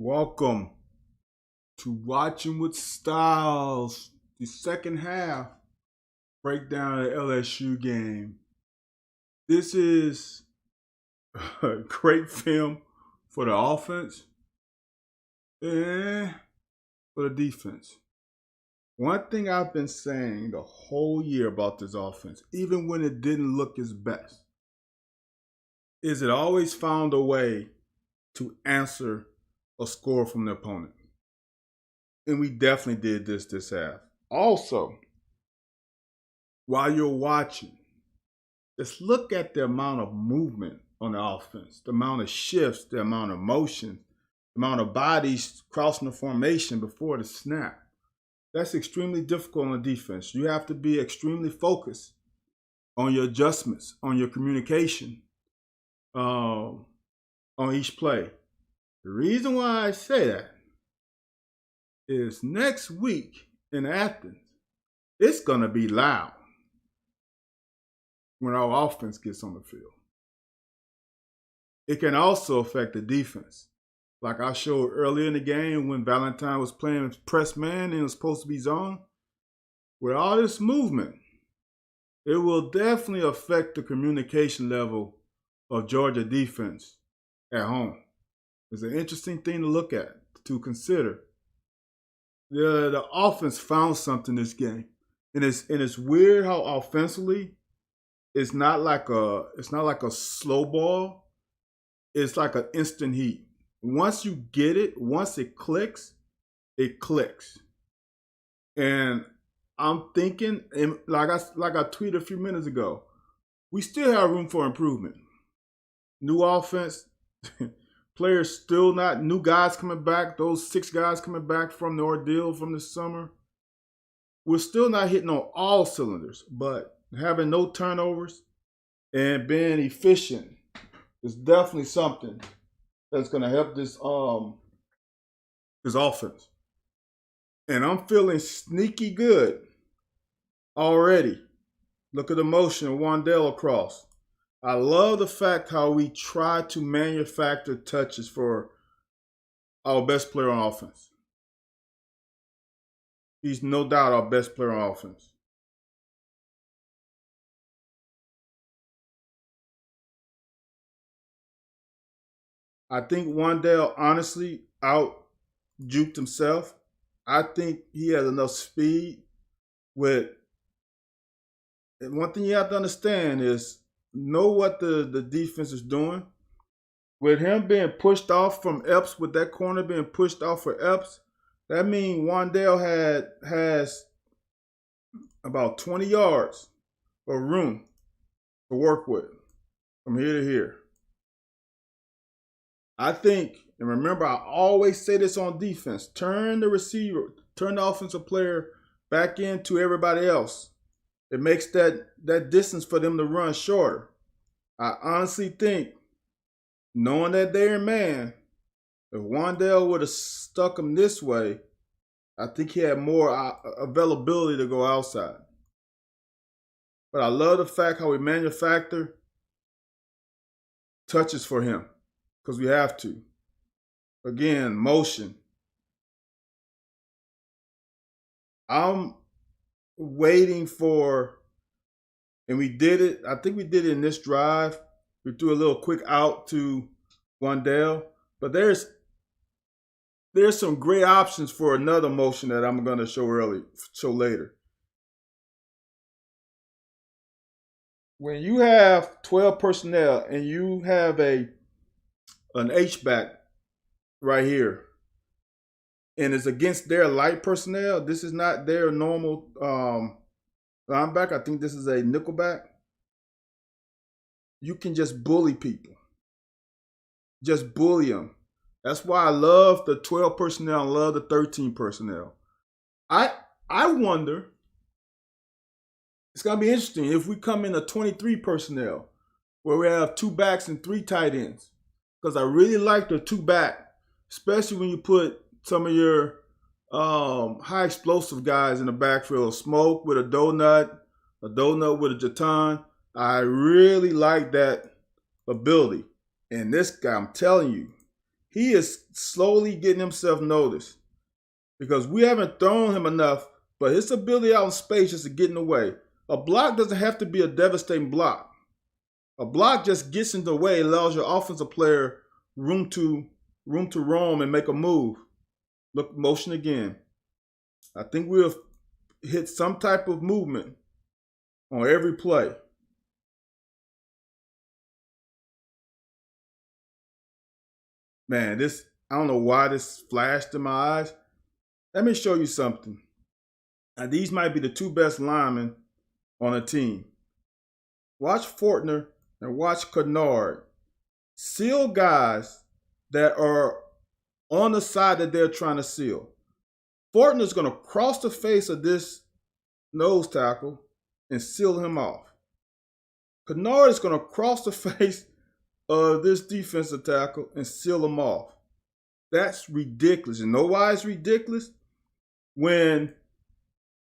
Welcome to Watching with Styles, the second half breakdown of the LSU game. This is a great film for the offense and for the defense. One thing I've been saying the whole year about this offense, even when it didn't look its best, is it always found a way to answer a score from the opponent. And we definitely did this half. Also, while you're watching, just look at the amount of movement on the offense, the amount of shifts, the amount of motion, the amount of bodies crossing the formation before the snap. That's extremely difficult on the defense. You have to be extremely focused on your adjustments, on your communication on each play. The reason why I say that is next week in Athens, it's going to be loud when our offense gets on the field. It can also affect the defense. Like I showed earlier in the game when Valentine was playing press man and it was supposed to be zone. With all this movement, it will definitely affect the communication level of Georgia defense at home. It's an interesting thing to look at, to consider. The offense found something this game. And it's weird how offensively it's not like a slow ball. It's like an instant heat. Once you get it, once it clicks, it clicks. And I'm thinking, and like I tweeted a few minutes ago, we still have room for improvement. New offense, players still not, new guys coming back, those 6 guys coming back from the ordeal from this summer. We're still not hitting on all cylinders, but having no turnovers and being efficient is definitely something that's going to help this offense. And I'm feeling sneaky good already. Look at the motion of Wandale across. I love the fact how we try to manufacture touches for our best player on offense. He's no doubt our best player on offense. I think Wandale honestly out-juked himself. I think he has enough speed with. And one thing you have to understand is know what the defense is doing. With him being pushed off from Epps, with that corner being pushed off for Epps, that means Wandale has about 20 yards of room to work with from here to here. I think, and remember, I always say this on defense, turn the receiver, turn the offensive player back into everybody else. It makes that distance for them to run shorter. I honestly think, knowing that they're in man, If Wandale would have stuck him this way, I think he had more availability to go outside. But I love the fact how we manufacture touches for him because we have to. Again, motion. I'm waiting for, and we did it. I think we did it in this drive. We threw a little quick out to Wandale, but there's some great options for another motion that I'm going to show later. When you have 12 personnel and you have an H-back right here, and it's against their light personnel, this is not their normal linebacker. I think this is a nickelback. You can just bully people. Just bully them. That's why I love the 12 personnel and love the 13 personnel. I wonder, it's going to be interesting if we come in a 23 personnel where we have 2 backs and 3 tight ends. Because I really like the 2 back, especially when you put some of your high explosive guys in the backfield. Smoke with a donut with a Jatan. I really like that ability. And this guy, I'm telling you, he is slowly getting himself noticed because we haven't thrown him enough, but his ability out in space just to get in the way. A block doesn't have to be a devastating block. A block just gets in the way, allows your offensive player room to roam and make a move. Look, motion again. I think we'll hit some type of movement on every play. Man, I don't know why this flashed in my eyes. Let me show you something. Now, these might be the 2 best linemen on a team. Watch Fortner and watch Kennard seal guys that are on the side that they're trying to seal. Fortner's going to cross the face of this nose tackle and seal him off. Kennard is going to cross the face of this defensive tackle and seal him off. That's ridiculous. You know why it's ridiculous? When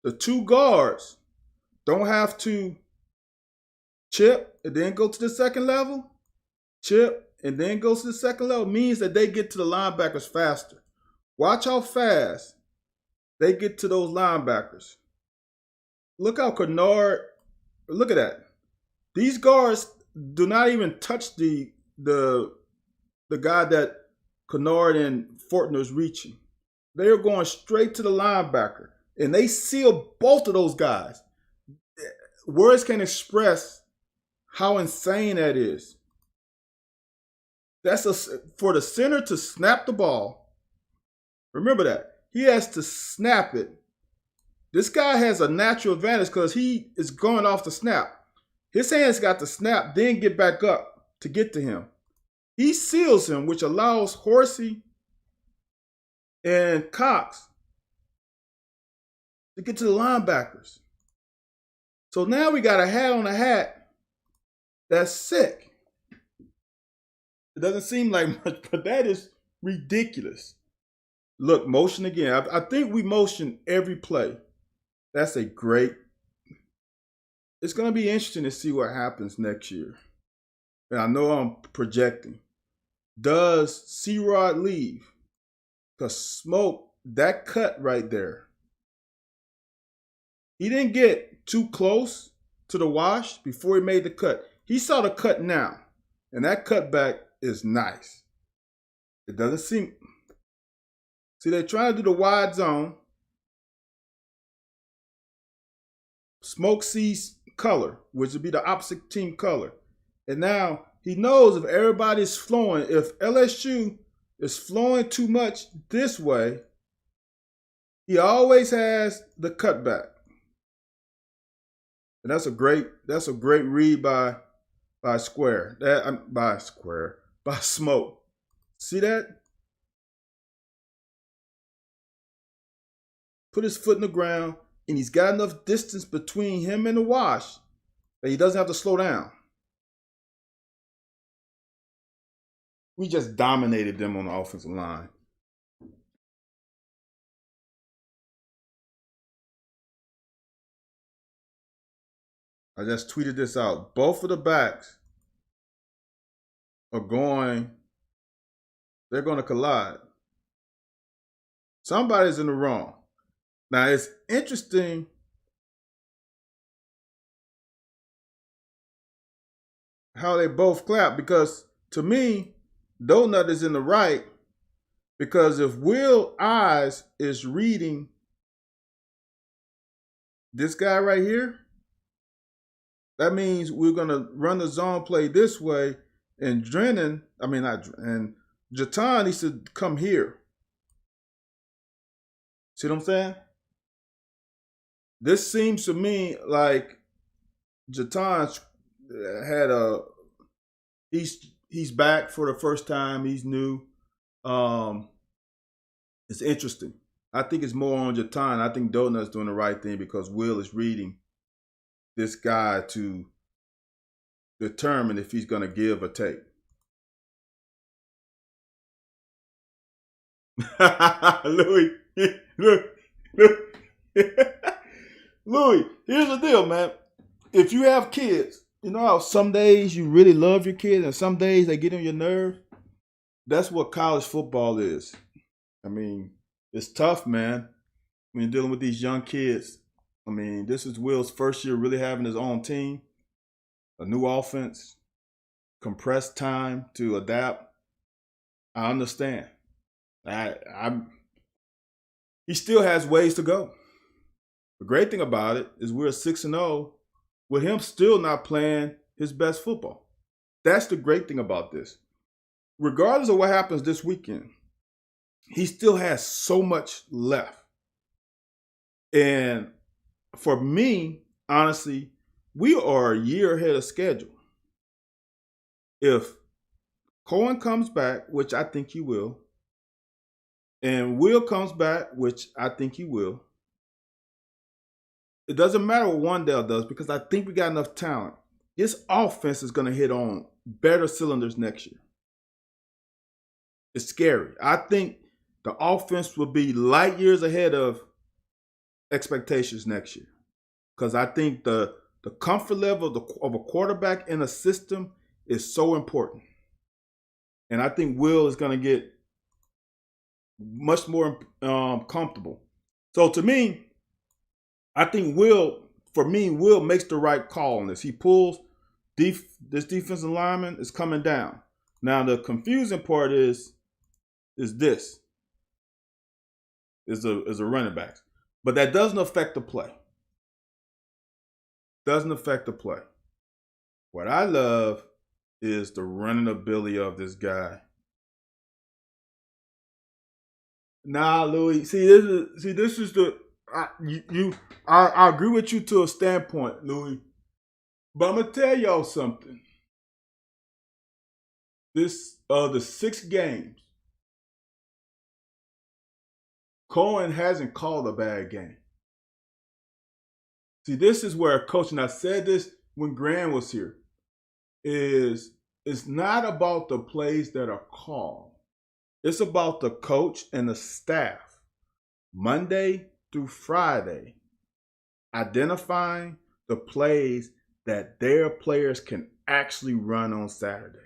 the 2 guards don't have to chip and then go to the second level, chip and then go to the second level, means that they get to the linebackers faster. Watch how fast they get to those linebackers. Look how Kennard, look at that. These guards do not even touch the guy that Kennard and Fortner is reaching. They are going straight to the linebacker, and they seal both of those guys. Words can't express how insane that is. That's for the center to snap the ball. Remember that. He has to snap it. This guy has a natural advantage because he is going off the snap. His hands got to snap, then get back up to get to him. He seals him, which allows Horsey and Cox to get to the linebackers. So now we got a hat on a hat that's sick. It doesn't seem like much, but that is ridiculous. Look, motion again. I think we motion every play. That's a great. It's going to be interesting to see what happens next year. And I know I'm projecting. Does C-Rod leave? Because Smoke, that cut right there. He didn't get too close to the wash before he made the cut. He saw the cut now. And that cutback is nice. It doesn't seem. See, they're trying to do the wide zone. Smoke sees color, which would be the opposite team color. And now he knows if everybody's flowing, if LSU is flowing too much this way, he always has the cutback. And that's a great read by Square. By Smoke. See that? Put his foot in the ground, and he's got enough distance between him and the wash that he doesn't have to slow down. We just dominated them on the offensive line. I just tweeted this out. Both of the backs are they're going to collide. Somebody's in the wrong. Now, it's interesting how they both clap because to me, Donut is in the right because if Will Eyes is reading this guy right here, that means we're going to run the zone play this way, and and Jatan needs to come here. See what I'm saying? This seems to me like Jatan had he's back for the first time. He's new. It's interesting. I think it's more on Jatan. I think Donut's doing the right thing because Will is reading this guy to determine if he's going to give or take. Louis, look. Louis, here's the deal, man. If you have kids, you know how some days you really love your kids and some days they get on your nerve? That's what college football is. I mean, it's tough, man, when you're dealing with these young kids. I mean, this is Will's first year really having his own team, a new offense, compressed time to adapt. I understand. He still has ways to go. The great thing about it is we're 6-0 with him still not playing his best football. That's the great thing about this. Regardless of what happens this weekend, he still has so much left. And for me, honestly, we are a year ahead of schedule. If Cohen comes back, which I think he will, and Will comes back, which I think he will, it doesn't matter what Wandale does because I think we got enough talent. This offense is going to hit on better cylinders next year. It's scary. I think the offense will be light years ahead of expectations next year because I think the comfort level of a quarterback in a system is so important. And I think Will is going to get much more comfortable. So to me, I think Will makes the right call on this. He pulls this defensive lineman is coming down. Now the confusing part is the running backs. But that doesn't affect the play. Doesn't affect the play. What I love is the running ability of this guy. Nah, Louis. This is the I agree with you to a standpoint, Louis. But I'm gonna tell y'all something. The 6 games, Cohen hasn't called a bad game. See, this is where a coach, and I said this when Graham was here, it's not about the plays that are called. It's about the coach and the staff, Monday through Friday, identifying the plays that their players can actually run on Saturdays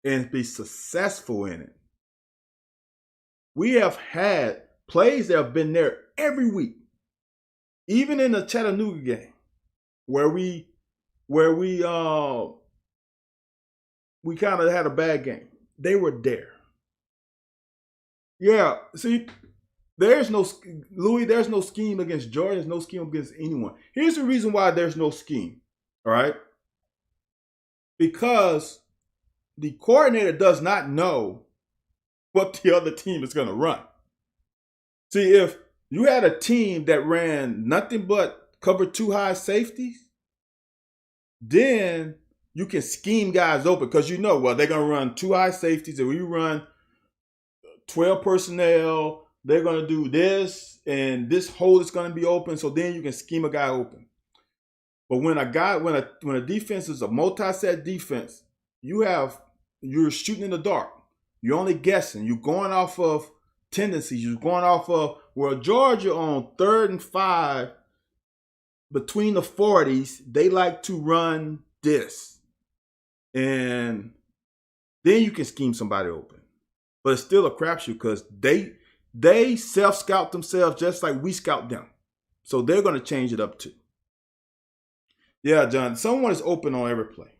and be successful in it. We have had plays that have been there every week, even in the Chattanooga game, where we kind of had a bad game. They were there. Yeah, see, there's no scheme against Georgia. There's no scheme against anyone. Here's the reason why there's no scheme, all right? Because the coordinator does not know what the other team is going to run. See, if you had a team that ran nothing but cover 2 high safeties, then you can scheme guys open because they're going to run 2 high safeties and we run 12 personnel. They're going to do this and this hole is going to be open. So then you can scheme a guy open. But when a defense is a multi-set defense, you have you're shooting in the dark. You're only guessing. You're going off of tendencies. You're going off of, well, Georgia on 3rd and 5 between the 40s, they like to run this. And then you can scheme somebody open. But it's still a crapshoot because they self-scout themselves just like we scout them. So they're going to change it up too. Yeah, John, someone is open on every play.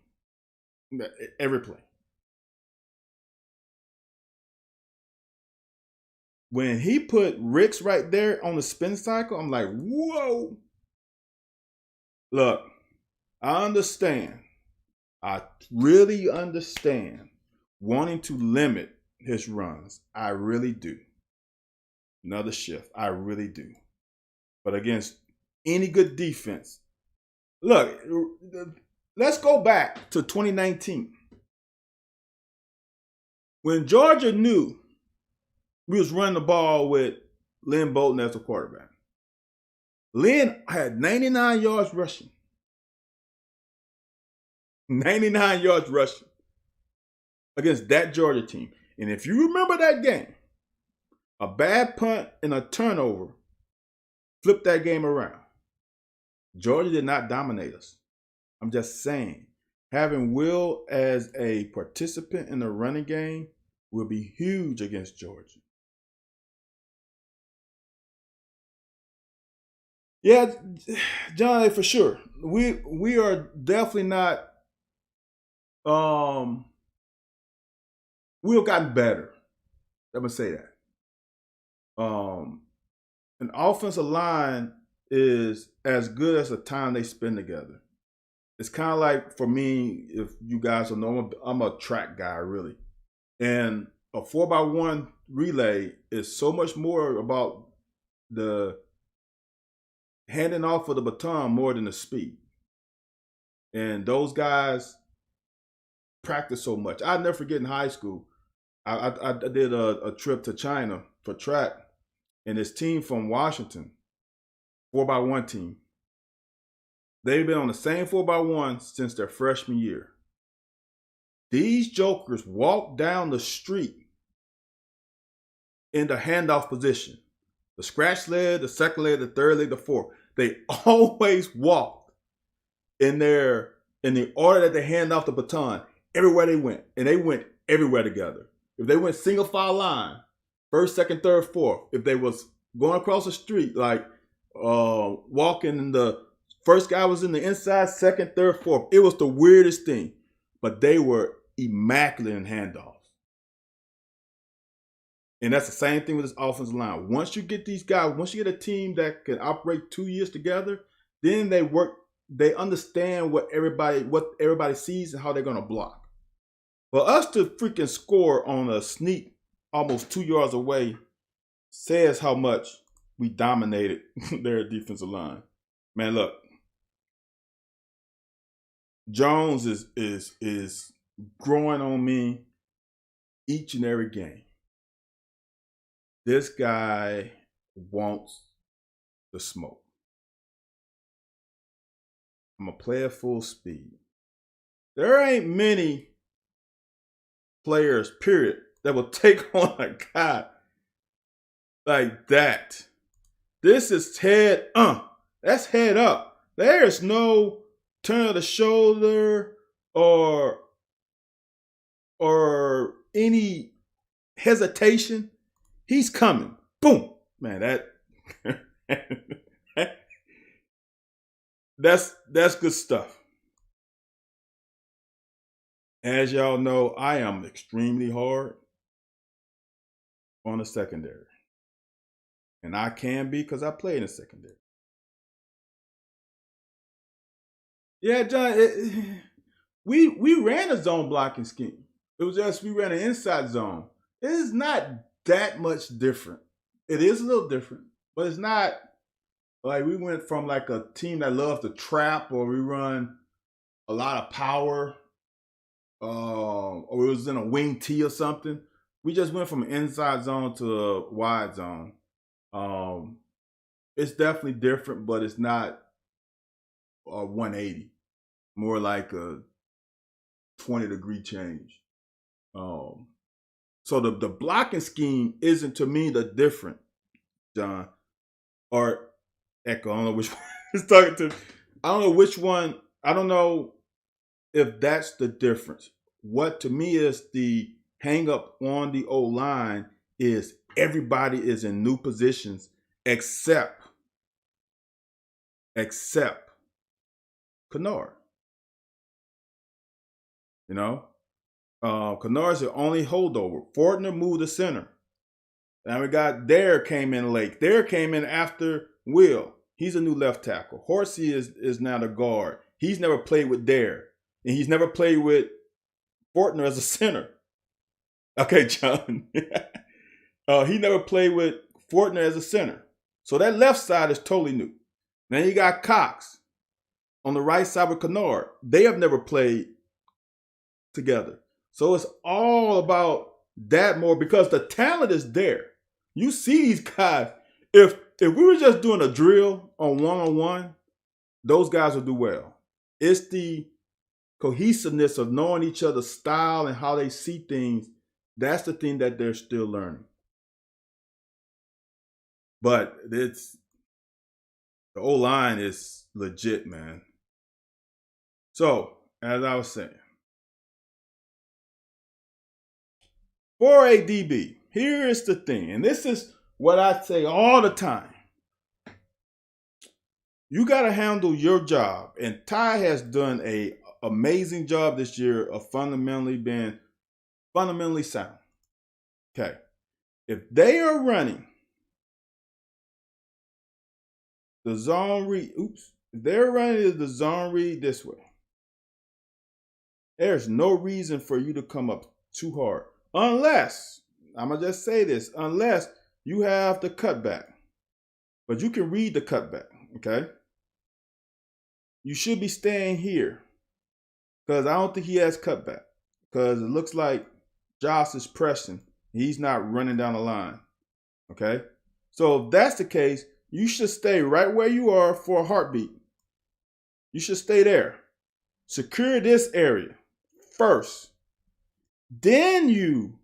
Every play. When he put Ricks right there on the spin cycle, I'm like, whoa. Look, I understand. I really understand wanting to limit his runs. I really do. Another shift. I really do. But against any good defense, look, let's go back to 2019. When Georgia knew we was running the ball with Lynn Bolton as the quarterback. Lynn had 99 yards rushing. 99 yards rushing against that Georgia team. And if you remember that game, a bad punt and a turnover flipped that game around. Georgia did not dominate us. I'm just saying, having Will as a participant in the running game will be huge against Georgia. Yeah, John, for sure. We are definitely not. We've gotten better. I'm gonna say that. An offensive line is as good as the time they spend together. It's kind of like, for me, if you guys don't know, I'm a track guy, really. And a 4x1 relay is so much more about the handing off of the baton more than the speed. And those guys practice so much. I'll never forget in high school, I did a trip to China for track, and this team from Washington, 4x1 team, they've been on the same 4x1 since their freshman year. These jokers walk down the street in the handoff position. The scratch leg, the second leg, the third leg, the fourth. They always walked in the order that they hand off the baton everywhere they went. And they went everywhere together. If they went single file line, first, second, third, fourth. If they was going across the street, like walking, and the first guy was in the inside, second, third, fourth. It was the weirdest thing. But they were immaculate in handoffs. And that's the same thing with this offensive line. Once you get these guys, once you get a team that can operate 2 years together, then they understand what everybody sees and how they're going to block. For us to freaking score on a sneak almost 2 yards away says how much we dominated their defensive line. Man, look, Jones is growing on me each and every game. This guy wants the smoke. I'm going to play at full speed. There ain't many players, period, that will take on a guy like that. This is head that's head up. There's no turn of the shoulder or any hesitation. He's coming. Boom. Man, that's good stuff. As y'all know, I am extremely hard on the secondary. And I can be because I play in the secondary. Yeah, John, we ran a zone blocking scheme. It was just we ran an inside zone. It is not that much different. It is a little different, but it's not like we went from like a team that loves to trap, or we run a lot of power, or it was in a wing T or something. We just went from an inside zone to a wide zone. It's definitely different, but it's not a 180. More like a 20-degree change. Um, so the blocking scheme isn't to me the different, John, or Echo. I don't know which one is talking to. I don't know which one. I don't know if that's the difference. What to me is the hang up on the O line is everybody is in new positions except Kennard. You know, Kennard's the only holdover. Fortner moved to center. Now we got Dare came in late. Dare came in after Will. He's a new left tackle. Horsey is now the guard. He's never played with Dare, and he's never played with Fortner as a center. Okay, John. He never played with Fortner as a center. So that left side is totally new. Then you got Cox on the right side with Kennard. They have never played together. So it's all about that more because the talent is there. You see these guys. If we were just doing a drill on one-on-one, those guys would do well. It's the cohesiveness of knowing each other's style and how they see things. That's the thing that they're still learning. But it's the O-line is legit, man. So, as I was saying, for a DB, here is the thing, and this is what I say all the time. You got to handle your job, and Ty has done an amazing job this year of fundamentally being fundamentally sound. Okay, if they are running the zone read, if they're running the zone read this way, there's no reason for you to come up too hard. Unless, I'm going to just say this, unless you have the cutback. But you can read the cutback, okay? You should be staying here. Because I don't think he has cutback. Because it looks like Josh is pressing. He's not running down the line, okay? So if that's the case, you should stay right where you are for a heartbeat. You should stay there. Secure this area first. Then you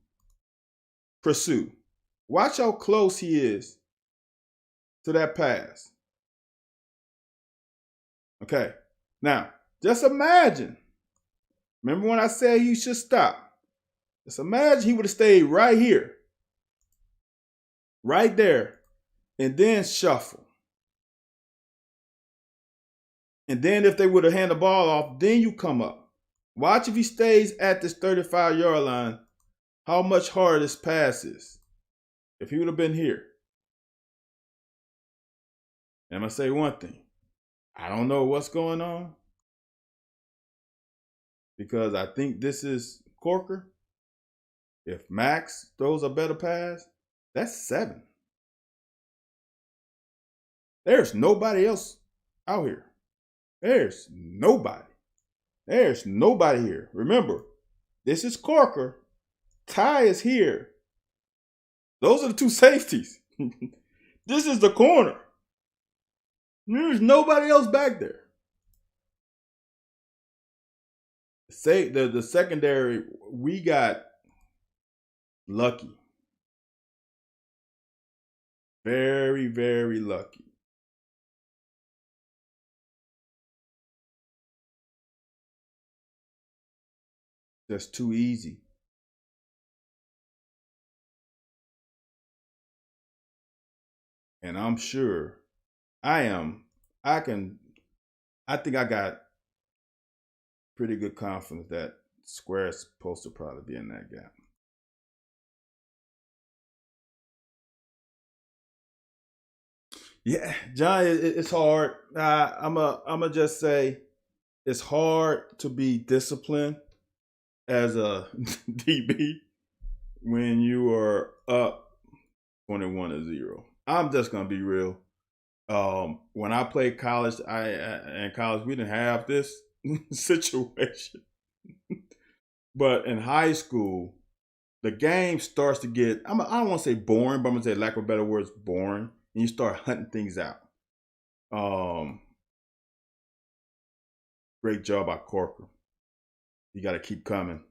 pursue. Watch how close he is to that pass. Okay. Now, just imagine. Remember when I said you should stop? Just imagine he would have stayed right here. Right there. And then shuffle. And then if they would have handed the ball off, then you come up. Watch if he stays at this 35-yard line, how much harder this pass is. If he would have been here. And I'm going to say one thing. I don't know what's going on. Because I think this is Corker. If Max throws a better pass, that's 7. There's nobody else out here. There's nobody. There's nobody here. Remember, this is Corker. Ty is here. Those are the two safeties. This is the corner. There's nobody else back there. Say the secondary, we got lucky. Very, very lucky. That's too easy. And I'm sure I think I got pretty good confidence that Square is supposed to probably be in that gap. Yeah, John, it's hard. I'm a just say it's hard to be disciplined as a DB when you are up 21-0. I'm just gonna be real. When I played college, in college we didn't have this situation, but in high school, the game starts to get. I don't want to say boring, but I'm gonna say, lack of better words, boring. And you start hunting things out. Great job by Corker. You got to keep coming.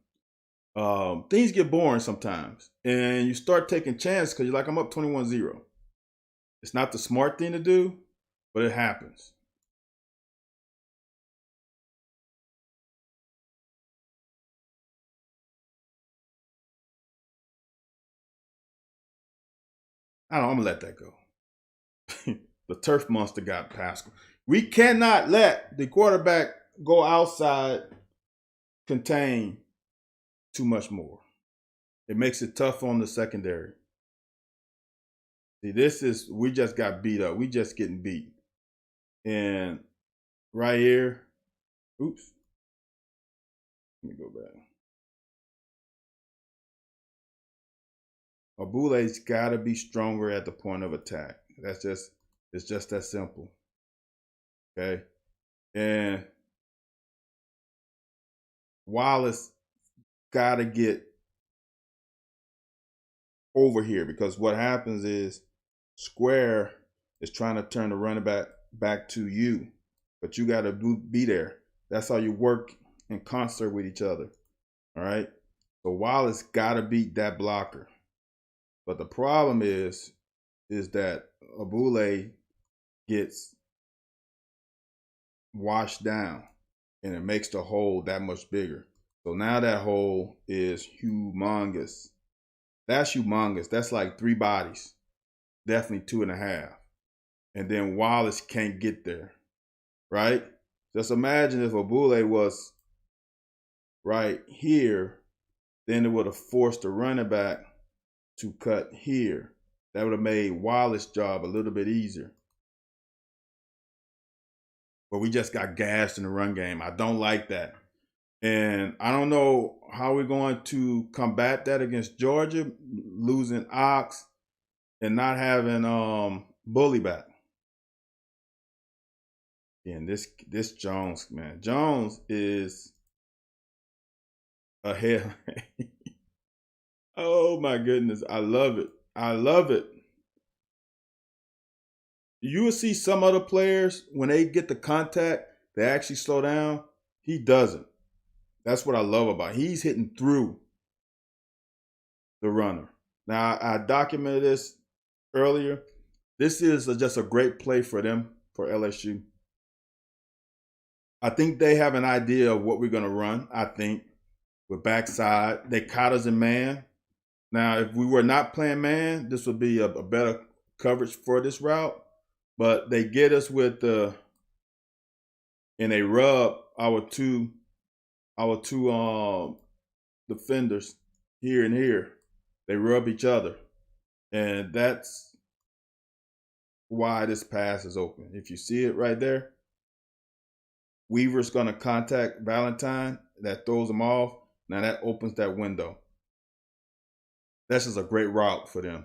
things get boring sometimes. And you start taking chances because you're like, I'm up 21-0. It's not the smart thing to do, but it happens. I don't know, I'm going to let that go. The turf monster got Pascal. We cannot let the quarterback go outside, contain too much more. It makes it tough on the secondary. See, we just got beat up. We just getting beat. And right here, oops, let me go back. Abule's got to be stronger at the point of attack. It's just that simple. Okay. And Wallace got to get over here because what happens is Square is trying to turn the running back to you, but you got to be there. That's how you work in concert with each other. All right. So Wallace got to beat that blocker. But the problem is that Abule gets washed down and it makes the hole that much bigger. So now that hole is humongous. That's humongous. That's like 3 bodies, definitely 2.5. And then Wallace can't get there, right? Just imagine if Abule was right here, then it would have forced the running back to cut here. That would have made Wallace's job a little bit easier. But we just got gassed in the run game. I don't like that. And I don't know how we're going to combat that against Georgia, losing Ox and not having Bully back. And this Jones, man. Jones is a hell. Oh my goodness. I love it. I love it. You will see some other players, when they get the contact, they actually slow down. He doesn't. That's what I love about him. He's hitting through the runner. Now, I documented this earlier. This is just a great play for them, for LSU. I think they have an idea of what we're going to run, I think, with backside. They caught us in man. Now, if we were not playing man, this would be a better coverage for this route. But they get us with and they rub our two defenders here and here. They rub each other. And that's why this pass is open. If you see it right there, Weaver's going to contact Valentine. That throws him off. Now that opens that window. That's just a great route for them.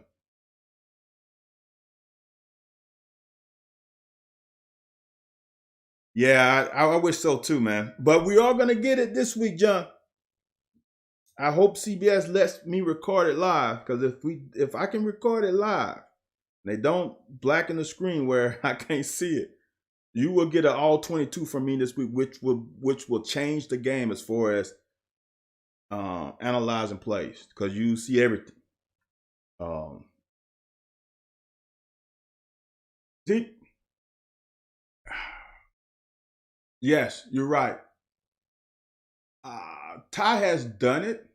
Yeah, I wish so too, man. But we are going to get it this week, John. I hope CBS lets me record it live, because if I can record it live, they don't blacken the screen where I can't see it, you will get an all 22 from me this week, which will change the game as far as analyzing plays, because you see everything. See, yes, you're right. Ty has done it.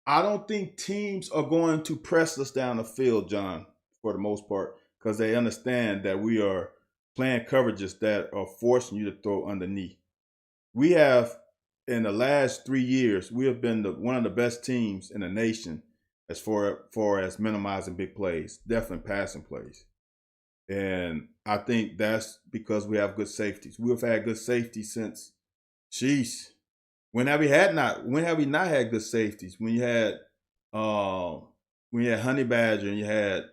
I don't think teams are going to press us down the field, John, for the most part, because they understand that we are playing coverages that are forcing you to throw underneath. We have, in the last 3 years, we have been one of the best teams in the nation as far as minimizing big plays, definitely passing plays. And I think that's because we have good safeties. We've had good safeties since, sheesh. When have we not had good safeties? When you had Honey Badger and you had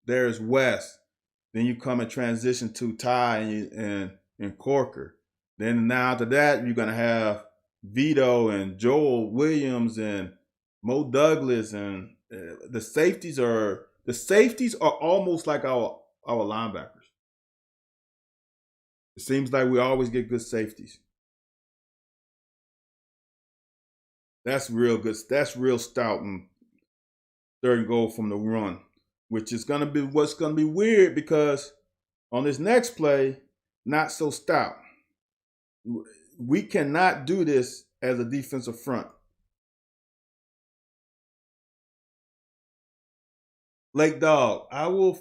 there's West, then you come and transition to Ty and Corker. Then now after that, you're gonna have Vito and Joel Williams and Mo Douglas, and the safeties are almost like our linebackers. It seems like we always get good safeties. That's real good. That's real stout and third and goal from the run, which is gonna be what's gonna be weird because on this next play, not so stout. We cannot do this as a defensive front. Lake Dog, I will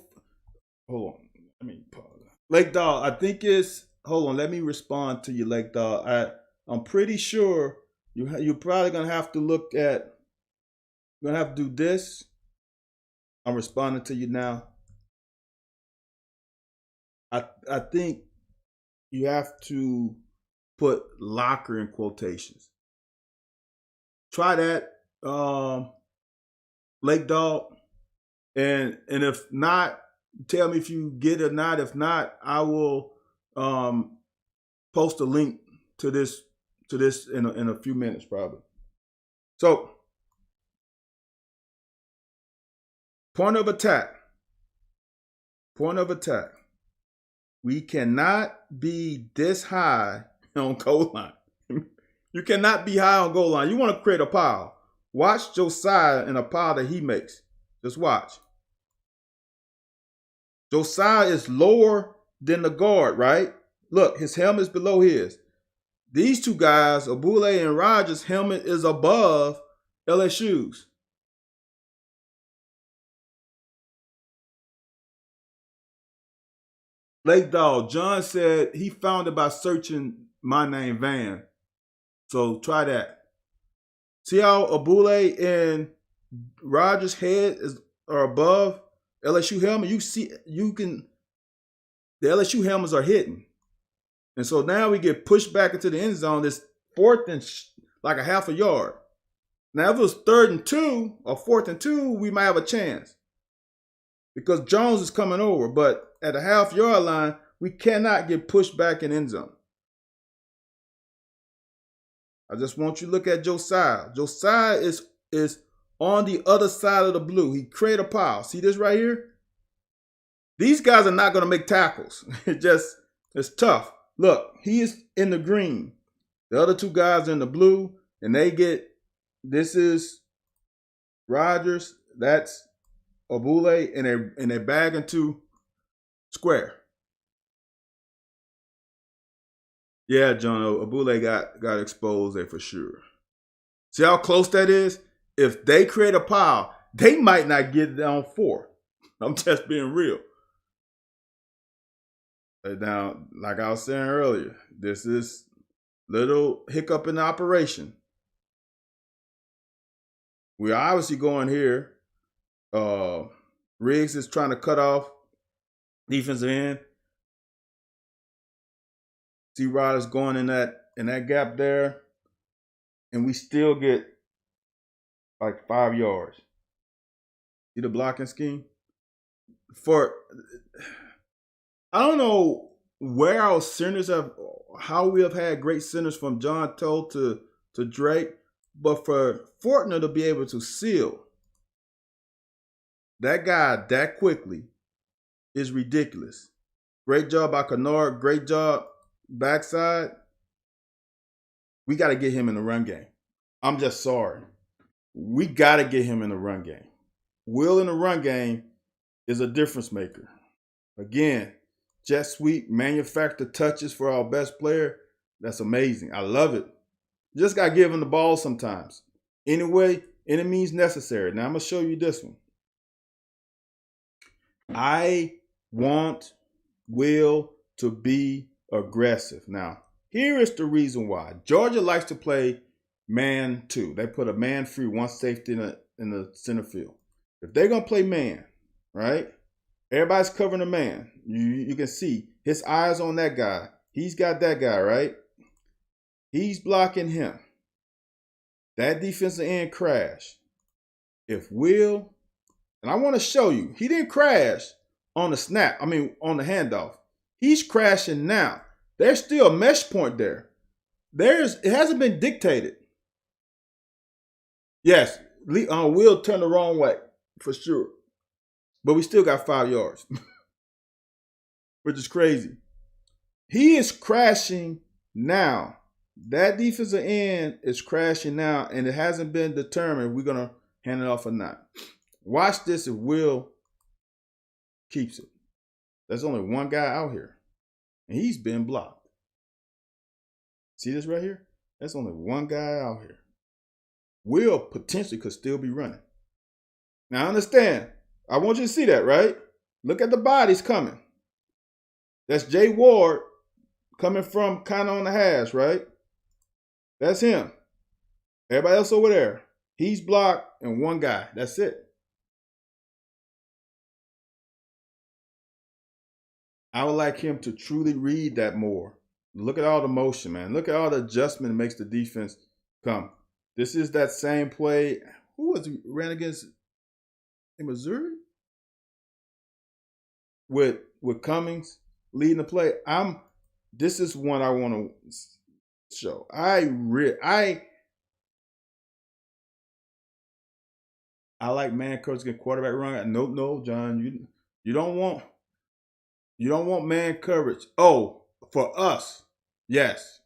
hold on. Let me pause. Lake Dog, I think it's hold on. Let me respond to you, Lake Dog. I'm pretty sure you're probably gonna have to look at. You're gonna have to do this. I'm responding to you now. I think you have to put locker in quotations. Try that, Lake Dog, and if not, tell me if you get it or not. If not, I will post a link to this in a few minutes probably. So, point of attack. Point of attack. We cannot be this high on goal line. You cannot be high on goal line. You want to create a pile. Watch Josiah in a pile that he makes. Just watch. Josiah is lower than the guard, right? Look, his helmet is below his. These two guys, Abule and Rogers' helmet is above LSU's. Lake Dog, John said he found it by searching my name, Van. So try that. See how Abule and Rogers' head are above LSU helmet? The LSU helmets are hidden. And so now we get pushed back into the end zone. This fourth and like a half a yard. Now if it was 3rd and 2 or 4th and 2, we might have a chance. Because Jones is coming over. But at a half-yard line, we cannot get pushed back in end zone. I just want you to look at Josiah. Josiah is on the other side of the blue. He created a pile. See this right here? These guys are not going to make tackles. It's tough. Look, he is in the green. The other two guys are in the blue, and this is Rogers. That's Abule, and they bag into square. Yeah, John, Abule got exposed there for sure. See how close that is? If they create a pile, they might not get it on 4. I'm just being real. Now, like I was saying earlier, this is little hiccup in the operation. We're obviously going here. Riggs is trying to cut off defensive end. See Rodgers going in that gap there, and we still get like 5 yards. See the blocking scheme? I don't know where our centers how we have had great centers from John Toe to Drake, but for Fortner to be able to seal that guy that quickly is ridiculous. Great job by Kennard. Great job backside. We got to get him in the run game. I'm just sorry. We got to get him in the run game. Will in the run game is a difference maker. Again, jet sweep, manufacture touches for our best player. That's amazing. I love it. Just got to give him the ball sometimes. Anyway, any means necessary. Now I'm going to show you this one. I want Will to be aggressive. Now, here is the reason why. Georgia likes to play man 2. They put a man free, one safety in the center field. If they're going to play man, right? Everybody's covering a man. You can see his eyes on that guy. He's got that guy, right? He's blocking him. That defensive end crash. If Will, and I want to show you, he didn't crash on the snap. I mean, on the handoff. He's crashing now. There's still a mesh point there. It hasn't been dictated. Yes, Will turned the wrong way for sure. But we still got 5 yards, which is crazy. He is crashing now. that defensive end is crashing now, and it hasn't been determined we're gonna hand it off or not. Watch this if Will keeps it. There's only one guy out here, and he's been blocked. See this right here? There's only one guy out here. Will potentially could still be running. Now understand, I want you to see that, right? Look at the bodies coming. That's Jay Ward coming from kind of on the hash, right? That's him. Everybody else over there, he's blocked and one guy. That's it. I would like him to truly read that more. Look at all the motion, man. Look at all the adjustment that makes the defense come. This is that same play. Who was he ran against in Missouri? With Cummings leading the play. This is one I want to show. I like man coverage get quarterback run. No, John, you don't want man coverage. Oh, for us, yes.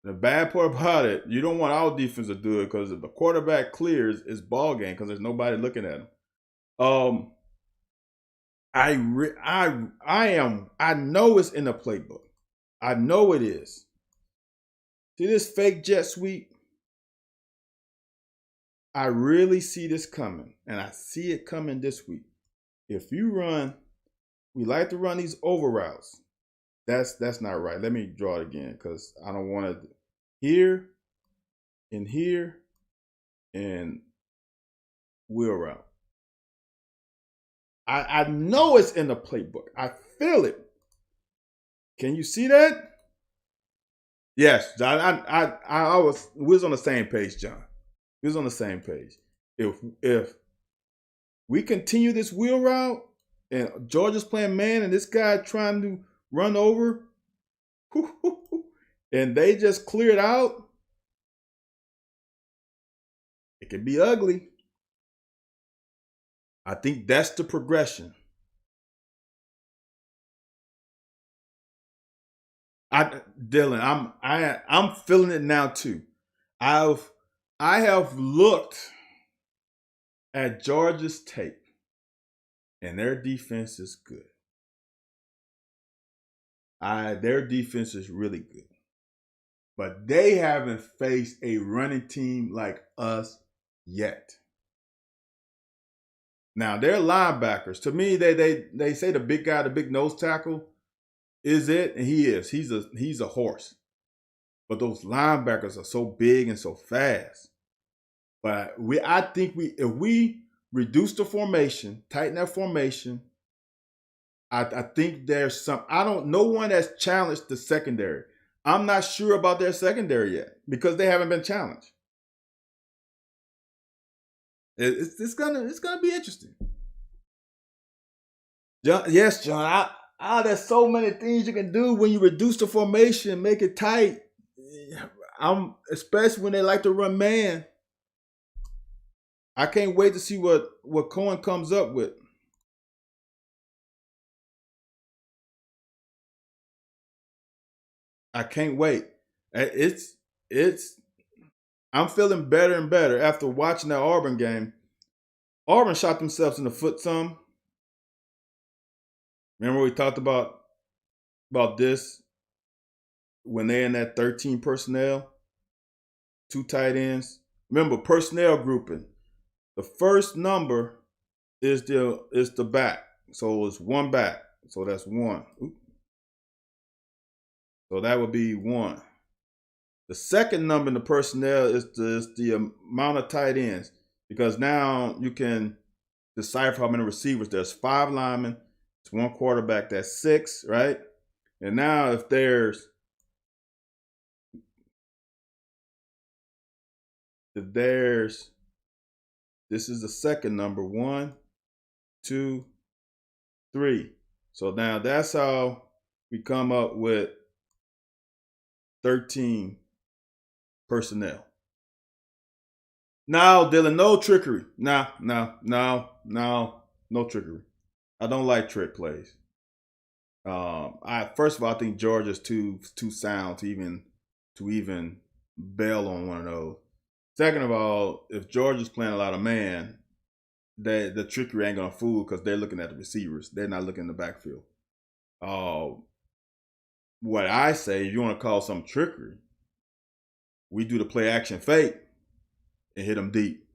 The bad part about it, you don't want our defense to do it because if the quarterback clears, it's ball game because there's nobody looking at him. I know it's in the playbook. I know it is. See this fake jet sweep? I really see this coming, and I see it coming this week. If you run, we like to run these over routes. That's not right. Let me draw it again because I don't want to. Here, and here, and wheel route. I know it's in the playbook. I feel it. Can you see that? Yes, John. We was on the same page, John. We was on the same page. If we continue this wheel route and Georgia's playing man and this guy trying to run over, and they just clear it out, it can be ugly. I think that's the progression. Dylan, I'm feeling it now too. I have looked at Georgia's tape, and their defense is good. Their defense is really good. But they haven't faced a running team like us yet. Now, they're linebackers. To me, they say the big guy, the big nose tackle, is it, and he is. He's a horse. But those linebackers are so big and so fast. But I think if we reduce the formation, tighten that formation, I think there's some. No one has challenged the secondary. I'm not sure about their secondary yet because they haven't been challenged. It's gonna be interesting. John, yes, John. There's so many things you can do when you reduce the formation, make it tight. Especially when they like to run man. I can't wait to see what Cohen comes up with. I can't wait. I'm feeling better and better after watching that Auburn game. Auburn shot themselves in the foot some. Remember we talked about this when they're in that 13 personnel, 2 tight ends. Remember personnel grouping. The first number is the back, so it's one back. So that's 1. So that would be 1. The second number in the personnel is the amount of tight ends because now you can decipher how many receivers. There's 5 linemen. It's 1 quarterback. That's 6, right? And now if this is the second number, 1, 2, 3. So now that's how we come up with 13 personnel. Now, Dylan, no trickery. No trickery. I don't like trick plays. First of all, I think Georgia's too sound to even to even bail on one of those. Second of all, if Georgia's playing a lot of man, the trickery ain't gonna fool because they're looking at the receivers. They're not looking in the backfield. What I say, if you want to call some trickery, we do the play action fake and hit them deep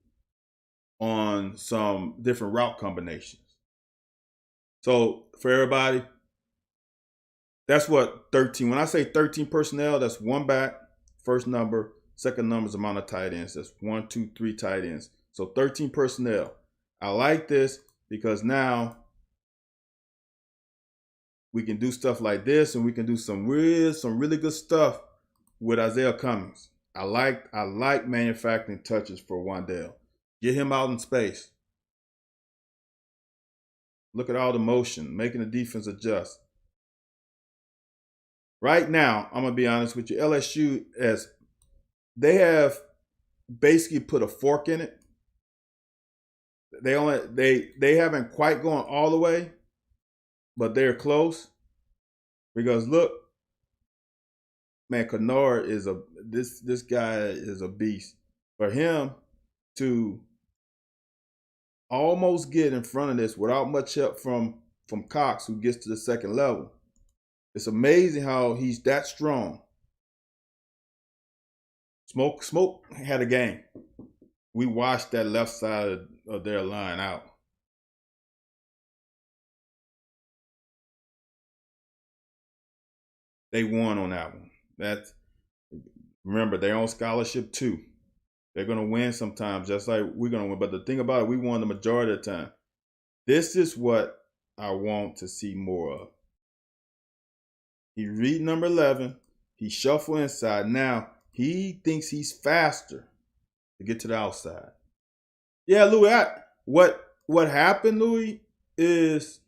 on some different route combinations. So for everybody, that's what 13. When I say 13 personnel, that's one back, first number, second number is the amount of tight ends. That's 1, 2, 3 tight ends. So 13 personnel. I like this because now we can do stuff like this, and we can do some really good stuff with Isaiah Cummings. I like manufacturing touches for Wan'Dale. Get him out in space. Look at all the motion, making the defense adjust. Right now, I'm gonna be honest with you, LSU, as they have basically put a fork in it. They haven't quite gone all the way, but they're close. Because look, man, Kennard is this guy is a beast. For him to almost get in front of this without much help from Cox, who gets to the second level, it's amazing how he's that strong. Smoke had a game. We watched that left side of their line out. They won on that one. Remember, they're on scholarship too. They're going to win sometimes, just like we're going to win. But the thing about it, we won the majority of the time. This is what I want to see more of. He read number 11. He shuffle inside. Now, he thinks he's faster to get to the outside. Yeah, Louis, what happened, Louis, is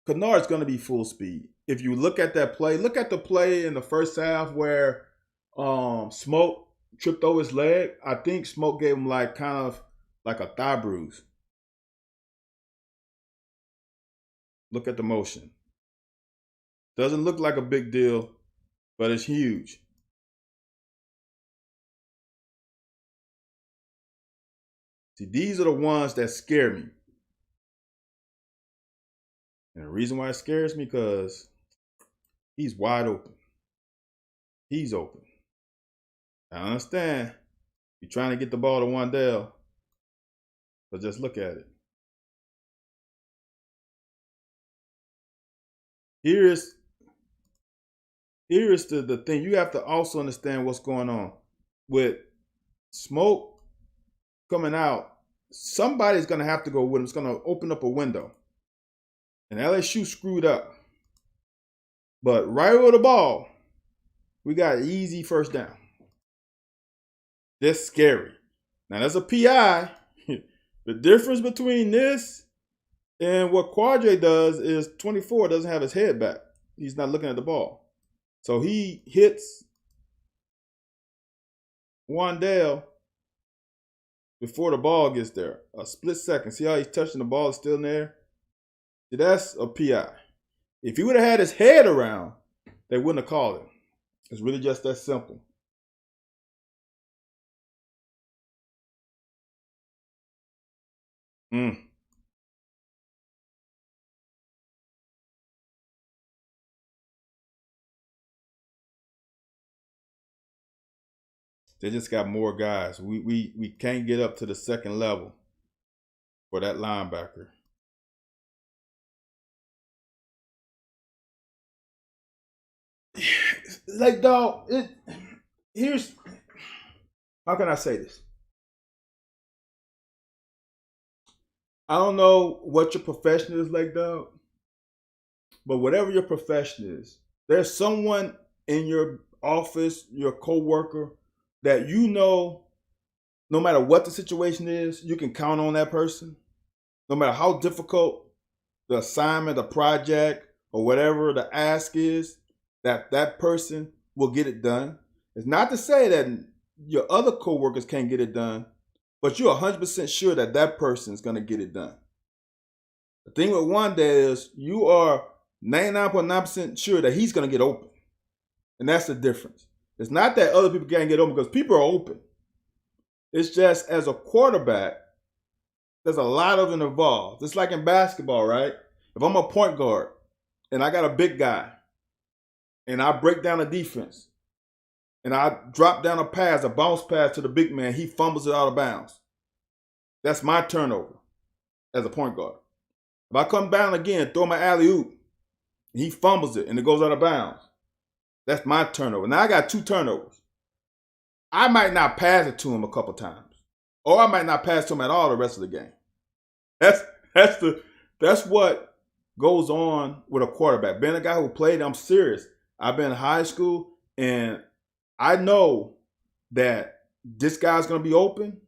Kennard's going to be full speed. If you look at that play, look at the play in the first half where Smoke tripped over his leg. I think Smoke gave him kind of like a thigh bruise. Look at the motion. Doesn't look like a big deal, but it's huge. See, these are the ones that scare me. And the reason why it scares me, because he's wide open. He's open. I understand you're trying to get the ball to Wan'Dale, but just look at it. Here is the thing. You have to also understand what's going on. With Smoke coming out, somebody's going to have to go with him. It's going to open up a window. And LSU screwed up. But right over the ball, we got an easy first down. That's scary. Now, that's a PI. The difference between this and what Quadre does is 24 doesn't have his head back. He's not looking at the ball. So he hits Wan'Dale before the ball gets there. A split second. See how he's touching the ball, is still in there? See, that's a PI. If he would have had his head around, they wouldn't have called him. It's really just that simple. They just got more guys. We can't get up to the second level for that linebacker. Like, dog, here's, how can I say this? I don't know what your profession is like, dog, but whatever your profession is, there's someone in your office, your coworker, that you know, no matter what the situation is, you can count on that person. No matter how difficult the assignment, the project, or whatever the ask is, that person will get it done. It's not to say that your other coworkers can't get it done, but you're 100% sure that person is going to get it done. The thing with Wan'Dale is you are 99.9% sure that he's going to get open. And that's the difference. It's not that other people can't get open because people are open. It's just as a quarterback, there's a lot of it involved. It's like in basketball, right? If I'm a point guard and I got a big guy and I break down a defense and I drop down a pass, a bounce pass to the big man, he fumbles it out of bounds. That's my turnover as a point guard. If I come down again, throw my alley-oop, and he fumbles it and it goes out of bounds, that's my turnover. Now I got 2 turnovers. I might not pass it to him a couple times, or I might not pass to him at all the rest of the game. That's what goes on with a quarterback. Being a guy who played, I'm serious. I've been in high school, and I know that this guy's going to be open,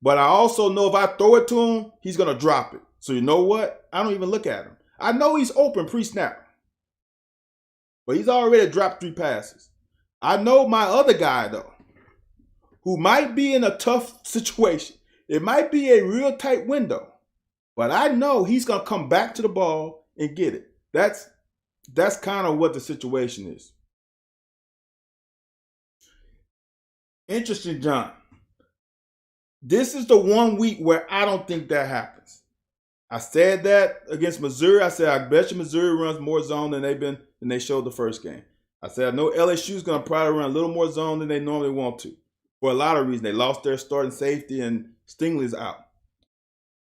but I also know if I throw it to him, he's going to drop it. So you know what? I don't even look at him. I know he's open pre-snap, but he's already dropped 3 passes. I know my other guy, though, who might be in a tough situation. It might be a real tight window, but I know he's going to come back to the ball and get it. That's kind of what the situation is. Interesting, John. This is the one week where I don't think that happens. I said that against Missouri. I said, I bet you Missouri runs more zone than they showed the first game. I said, I know LSU is going to probably run a little more zone than they normally want to. For a lot of reasons. They lost their starting safety and Stingley's out.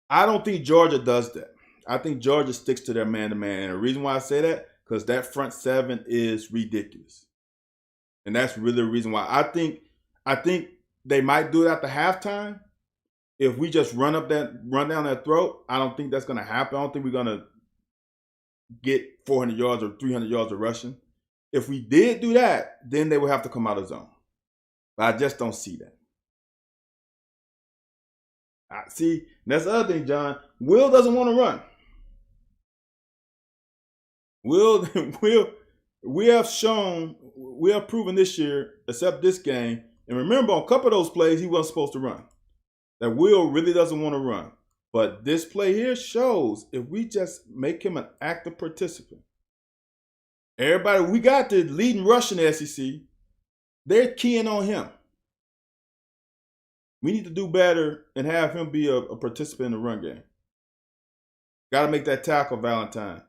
I don't think Georgia does that. I think Georgia sticks to their man-to-man. And the reason why I say that, because that front 7 is ridiculous. And that's really the reason why. I think they might do it at the halftime. If we just run down their throat, I don't think that's going to happen. I don't think we're going to get 400 yards or 300 yards of rushing. If we did do that, then they would have to come out of zone. But I just don't see that. See, that's the other thing, John. Will doesn't want to run. We have proven this year, except this game, and remember on a couple of those plays, he wasn't supposed to run. That Will really doesn't want to run. But this play here shows if we just make him an active participant. Everybody, we got the leading rush in the SEC. They're keying on him. We need to do better and have him be a participant in the run game. Got to make that tackle, Valentine.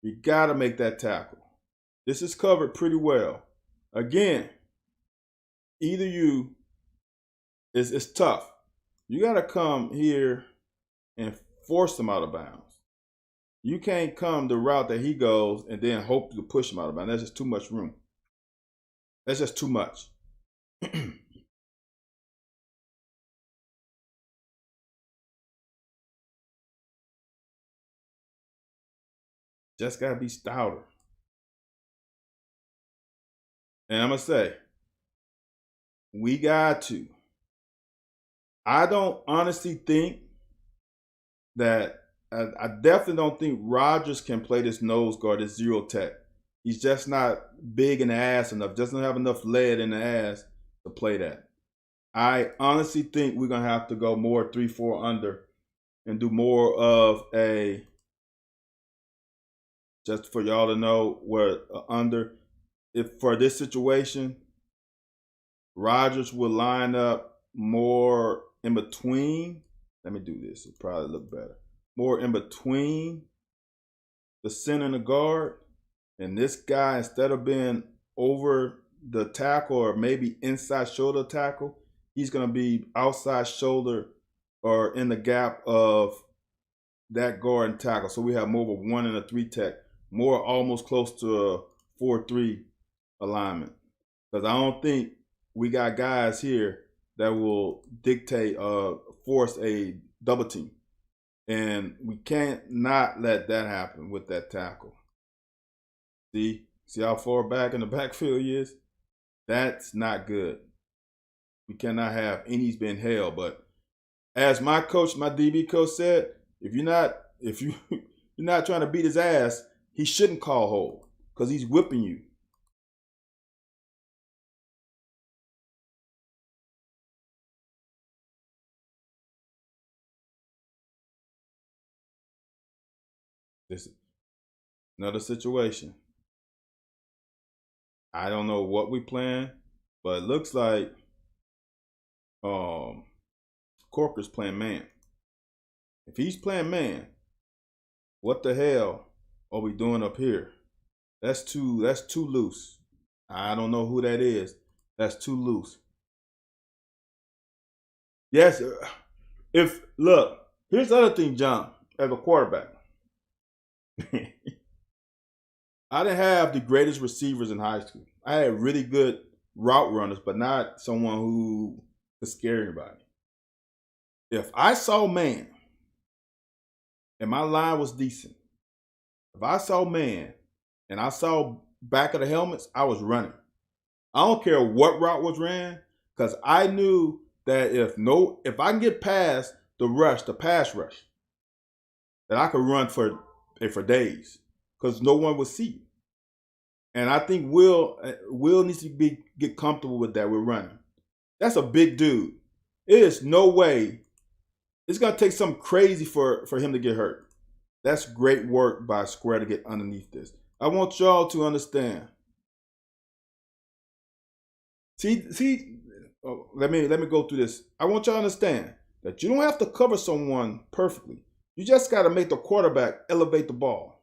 You got to make that tackle. This is covered pretty well. Again, either you, it's tough. You got to come here and force him out of bounds. You can't come the route that he goes and then hope to push him out of bounds. That's just too much room. That's just too much. Just got to be stouter. And I'm going to say, we got to. I don't honestly think that, I definitely don't think Rodgers can play this nose guard, this zero tech. He's just not big in the ass enough, doesn't have enough lead in the ass to play that. I honestly think we're going to have to go more 3-4 under and do more of a, just for y'all to know where under, if for this situation, Rodgers will line up more in between. Let me do this. It'll probably look better. More in between the center and the guard. And this guy, instead of being over the tackle or maybe inside shoulder tackle, he's going to be outside shoulder or in the gap of that guard and tackle. So we have more of a 1 and a 3 tech, more almost close to a 4-3 alignment. Because I don't think we got guys here that will dictate, force a double team. And we can't not let that happen with that tackle. See how far back in the backfield he is? That's not good. We cannot have any's been held. But as my coach, my DB coach said, if you're not trying to beat his ass, he shouldn't call hold because he's whipping you. This is another situation. I don't know what we plan. But it looks like Corker's playing man. If he's playing man, what the hell are we doing up here? That's too loose. I don't know who that is. That's too loose. Yes, if look, here's the other thing, John, as a quarterback. I didn't have the greatest receivers in high school. I had really good route runners, but not someone who could scare anybody. If I saw man and my line was decent, if I saw man and I saw back of the helmets, I was running. I don't care what route was ran, because I knew that if I can get past the pass rush, that I could run for days, because no one would see you. And I think Will needs to get comfortable with that. We're running. That's a big dude. It is no way. It's gonna take something crazy for him to get hurt. That's great work by Square to get underneath this. I want y'all to understand. See. Let me go through this. I want y'all to understand that you don't have to cover someone perfectly. You just got to make the quarterback elevate the ball.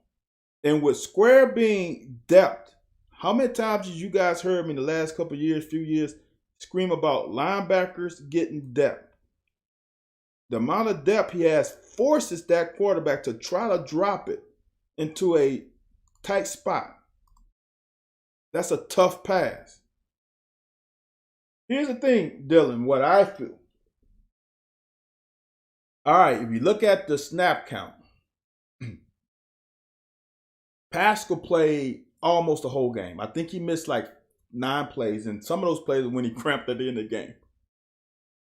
And with Square being depth, how many times have you guys heard me in the last few years, scream about linebackers getting depth? The amount of depth he has forces that quarterback to try to drop it into a tight spot. That's a tough pass. Here's the thing, Dylan, what I feel. All right, if you look at the snap count, Pascal played almost the whole game. I think he missed like 9 plays, and some of those plays when he cramped at the end of the game.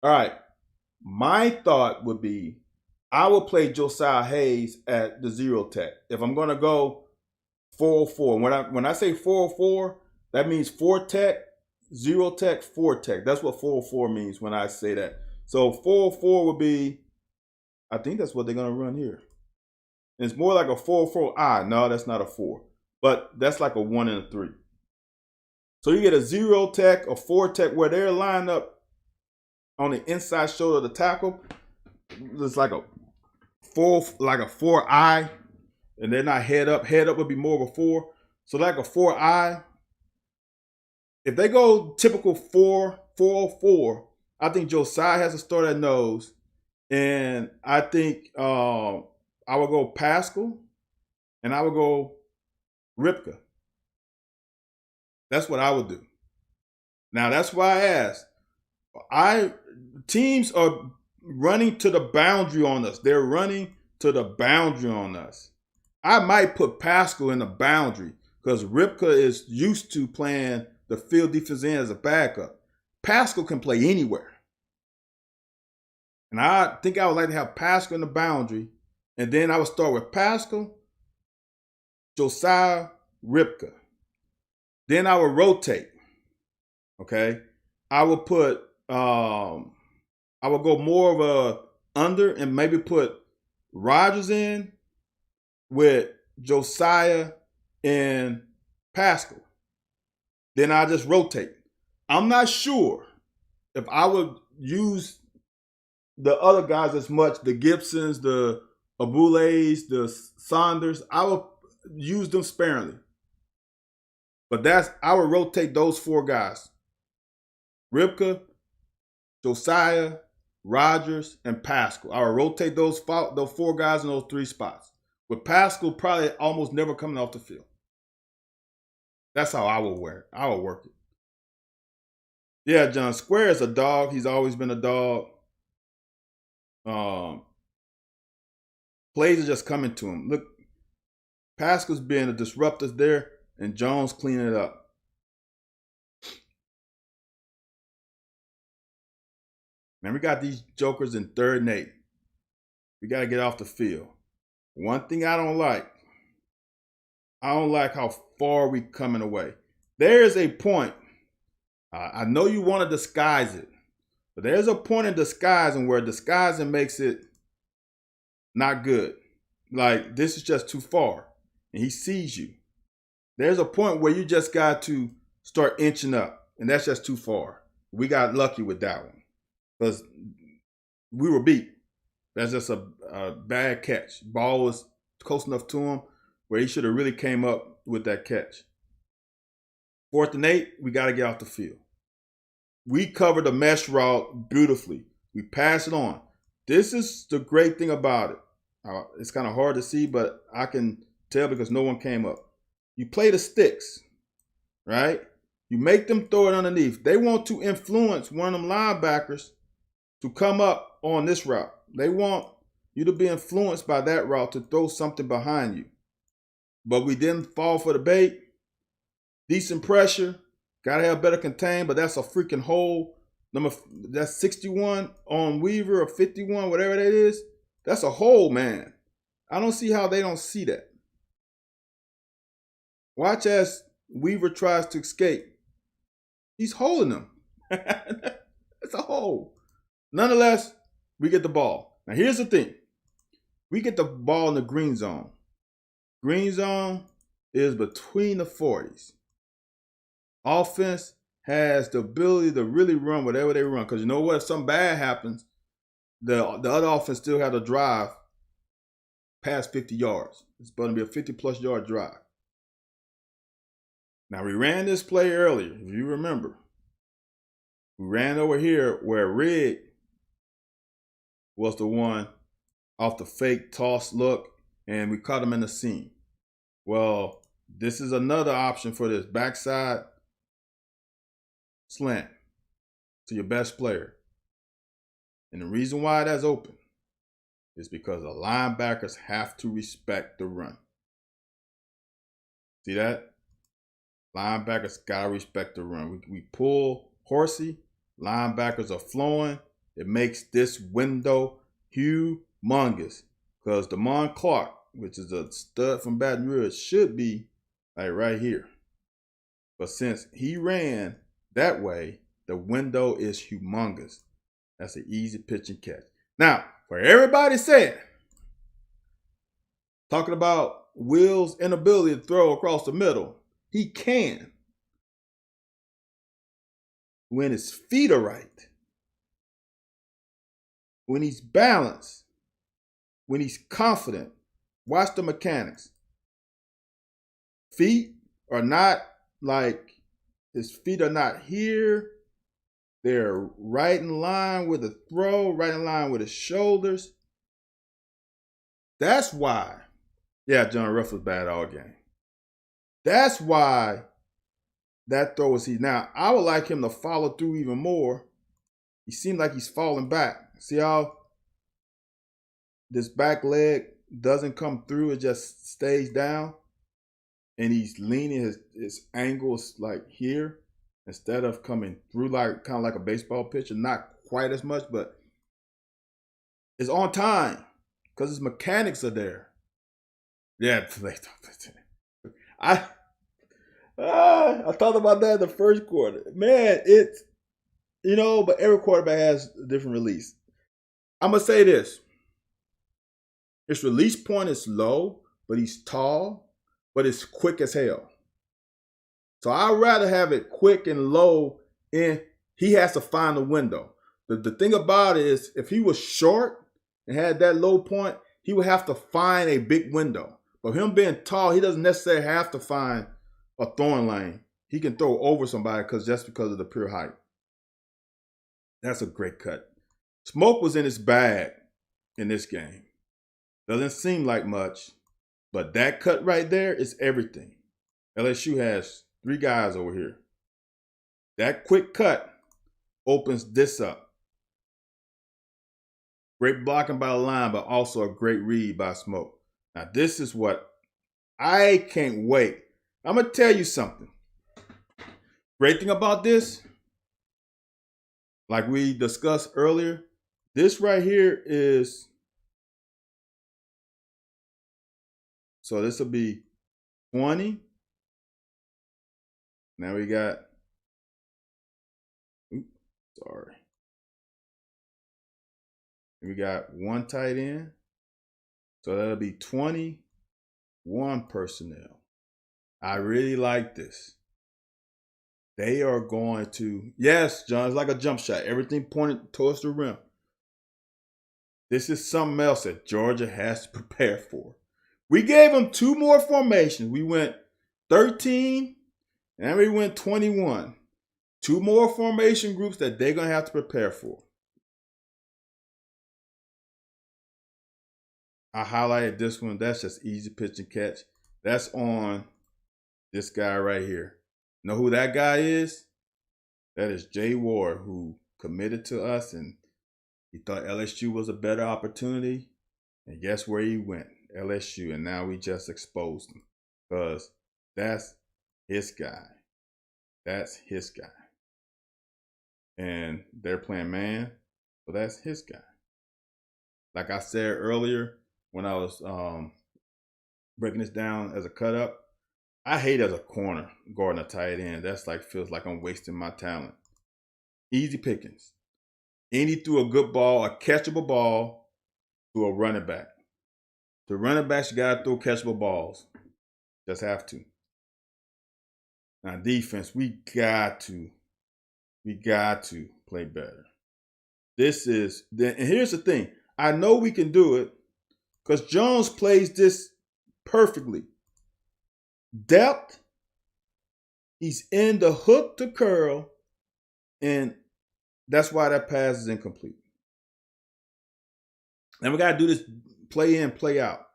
All right, my thought would be I would play Josiah Hayes at the 0 tech. If I'm going to go 4-4, when I say 4-4, that means 4 tech, 0 tech, 4 tech. That's what 4-4 means when I say that. So 4-4 would be, I think that's what they're going to run here. And it's more like a 4-4. No, that's not a 4. But that's like a 1 and a 3. So you get a 0 tech, a 4 tech, where they're lined up on the inside shoulder of the tackle. It's like a 4-eye, and they're not head up. Head up would be more of a 4. So like a 4-eye. If they go typical 4-4, I think Josiah has to start at nose. And I think I would go Pascal and I would go Ripka. That's what I would do. Now, that's why I asked. Teams are running to the boundary on us. They're running to the boundary on us. I might put Pascal in the boundary because Ripka is used to playing the field defense end as a backup. Pascal can play anywhere. And I think I would like to have Pascal in the boundary. And then I would start with Pascal, Josiah, Ripka. Then I would rotate. Okay. I would put, I would go more of a under and maybe put Rodgers in with Josiah and Pascal. Then I just rotate. I'm not sure if I would use the other guys as much, the Gibsons, the Abules, the Saunders. I would use them sparingly. But I would rotate those 4 guys. Ripka, Josiah, Rodgers, and Pascal. I would rotate those 4 guys in those 3 spots. With Pascal probably almost never coming off the field. That's how I would work it. Yeah, John, Square is a dog. He's always been a dog. Plays are just coming to him. Look, Pascal's being a disruptor there, and Jones cleaning it up. Man, we got these jokers in 3rd and 8. We got to get off the field. One thing I don't like how far we coming away. There is a point. I know you want to disguise it, but there's a point in disguising where disguising makes it not good. Like, this is just too far, and he sees you. There's a point where you just got to start inching up. and that's just too far. We got lucky with that one because we were beat. That's just a bad catch. Ball was close enough to him where he should have really came up with that catch. 4th and 8, we got to get off the field. We covered the mesh route beautifully. We pass it on. This is the great thing about it. It's kind of hard to see, but I can tell because no one came up. You play the sticks, right? You make them throw it underneath. They want to influence one of them linebackers to come up on this route. They want you to be influenced by that route to throw something behind you. But we didn't fall for the bait. Decent pressure. Got to have better contain, but that's a freaking hole. That's 61 on Weaver or 51, whatever that is. That's a hole, man. I don't see how they don't see that. Watch as Weaver tries to escape. He's holding them. It's a hole. Nonetheless, we get the ball. Now, here's the thing. We get the ball in the green zone. Green zone is between the 40s. Offense has the ability to really run whatever they run. Because you know what? If something bad happens, the other offense still has to drive past 50 yards. It's going to be a 50-plus yard drive. Now, we ran this play earlier, if you remember. We ran over here where Rig was the one off the fake toss look, and we caught him in the seam. Well, this is another option for this backside slant to your best player. And the reason why that's open is because the linebackers have to respect the run. See that? Linebackers got to respect the run. We pull horsey. Linebackers are flowing. It makes this window humongous because Damon Clark, which is a stud from Baton Rouge, should be like right here. But since he ran that way, the window is humongous. That's an easy pitch and catch. Now, for everybody saying, talking about Will's inability to throw across the middle, he can when his feet are right, when he's balanced, when he's confident. Watch the mechanics. Feet are not like, his feet are not here. They're right in line with the throw, right in line with his shoulders. That's why, yeah, John Ruff was bad all game. That's why that throw was he. Now, I would like him to follow through even more. He seemed like he's falling back. See how this back leg doesn't come through, it just stays down? And he's leaning, his angles like here instead of coming through like kind of like a baseball pitcher. Not quite as much, but it's on time because his mechanics are there. Yeah, I thought about that in the first quarter. Man, it's, but every quarterback has a different release. I'm going to say this. His release point is low, but he's tall, but it's quick as hell. So I'd rather have it quick and low, and he has to find a window. The thing about it is, if he was short and had that low point, he would have to find a big window. But him being tall, he doesn't necessarily have to find a throwing lane. He can throw over somebody just because of the pure height. That's a great cut. Smoke was in his bag in this game. Doesn't seem like much, but that cut right there is everything. LSU has 3 guys over here. That quick cut opens this up. Great blocking by the line, but also a great read by Smoke. Now, this is what I can't wait. I'm going to tell you something. Great thing about this, like we discussed earlier, this right here is, so this will be 20. Now we got, sorry. We got 1 tight end. So that'll be 21 personnel. I really like this. They are going to, yes, John, it's like a jump shot. Everything pointed towards the rim. This is something else that Georgia has to prepare for. We gave them 2 more formations. We went 13 and we went 21. 2 more formation groups that they're going to have to prepare for. I highlighted this one. That's just easy pitch and catch. That's on this guy right here. Know who that guy is? That is Jay Ward, who committed to us, and he thought LSU was a better opportunity. And guess where he went? LSU. And now we just exposed him because that's his guy. That's his guy. And they're playing man, so that's his guy. Like I said earlier when I was breaking this down as a cut up, I hate as a corner guarding a tight end. That's like feels like I'm wasting my talent. Easy pickings. And he threw a good ball, a catchable ball to a running back. The running backs, you got to throw catchable balls. Just have to. Now defense, we got to play better. And here's the thing. I know we can do it because Jones plays this perfectly. Depth, he's in the hook to curl, and that's why that pass is incomplete. And we got to do this play in, play out.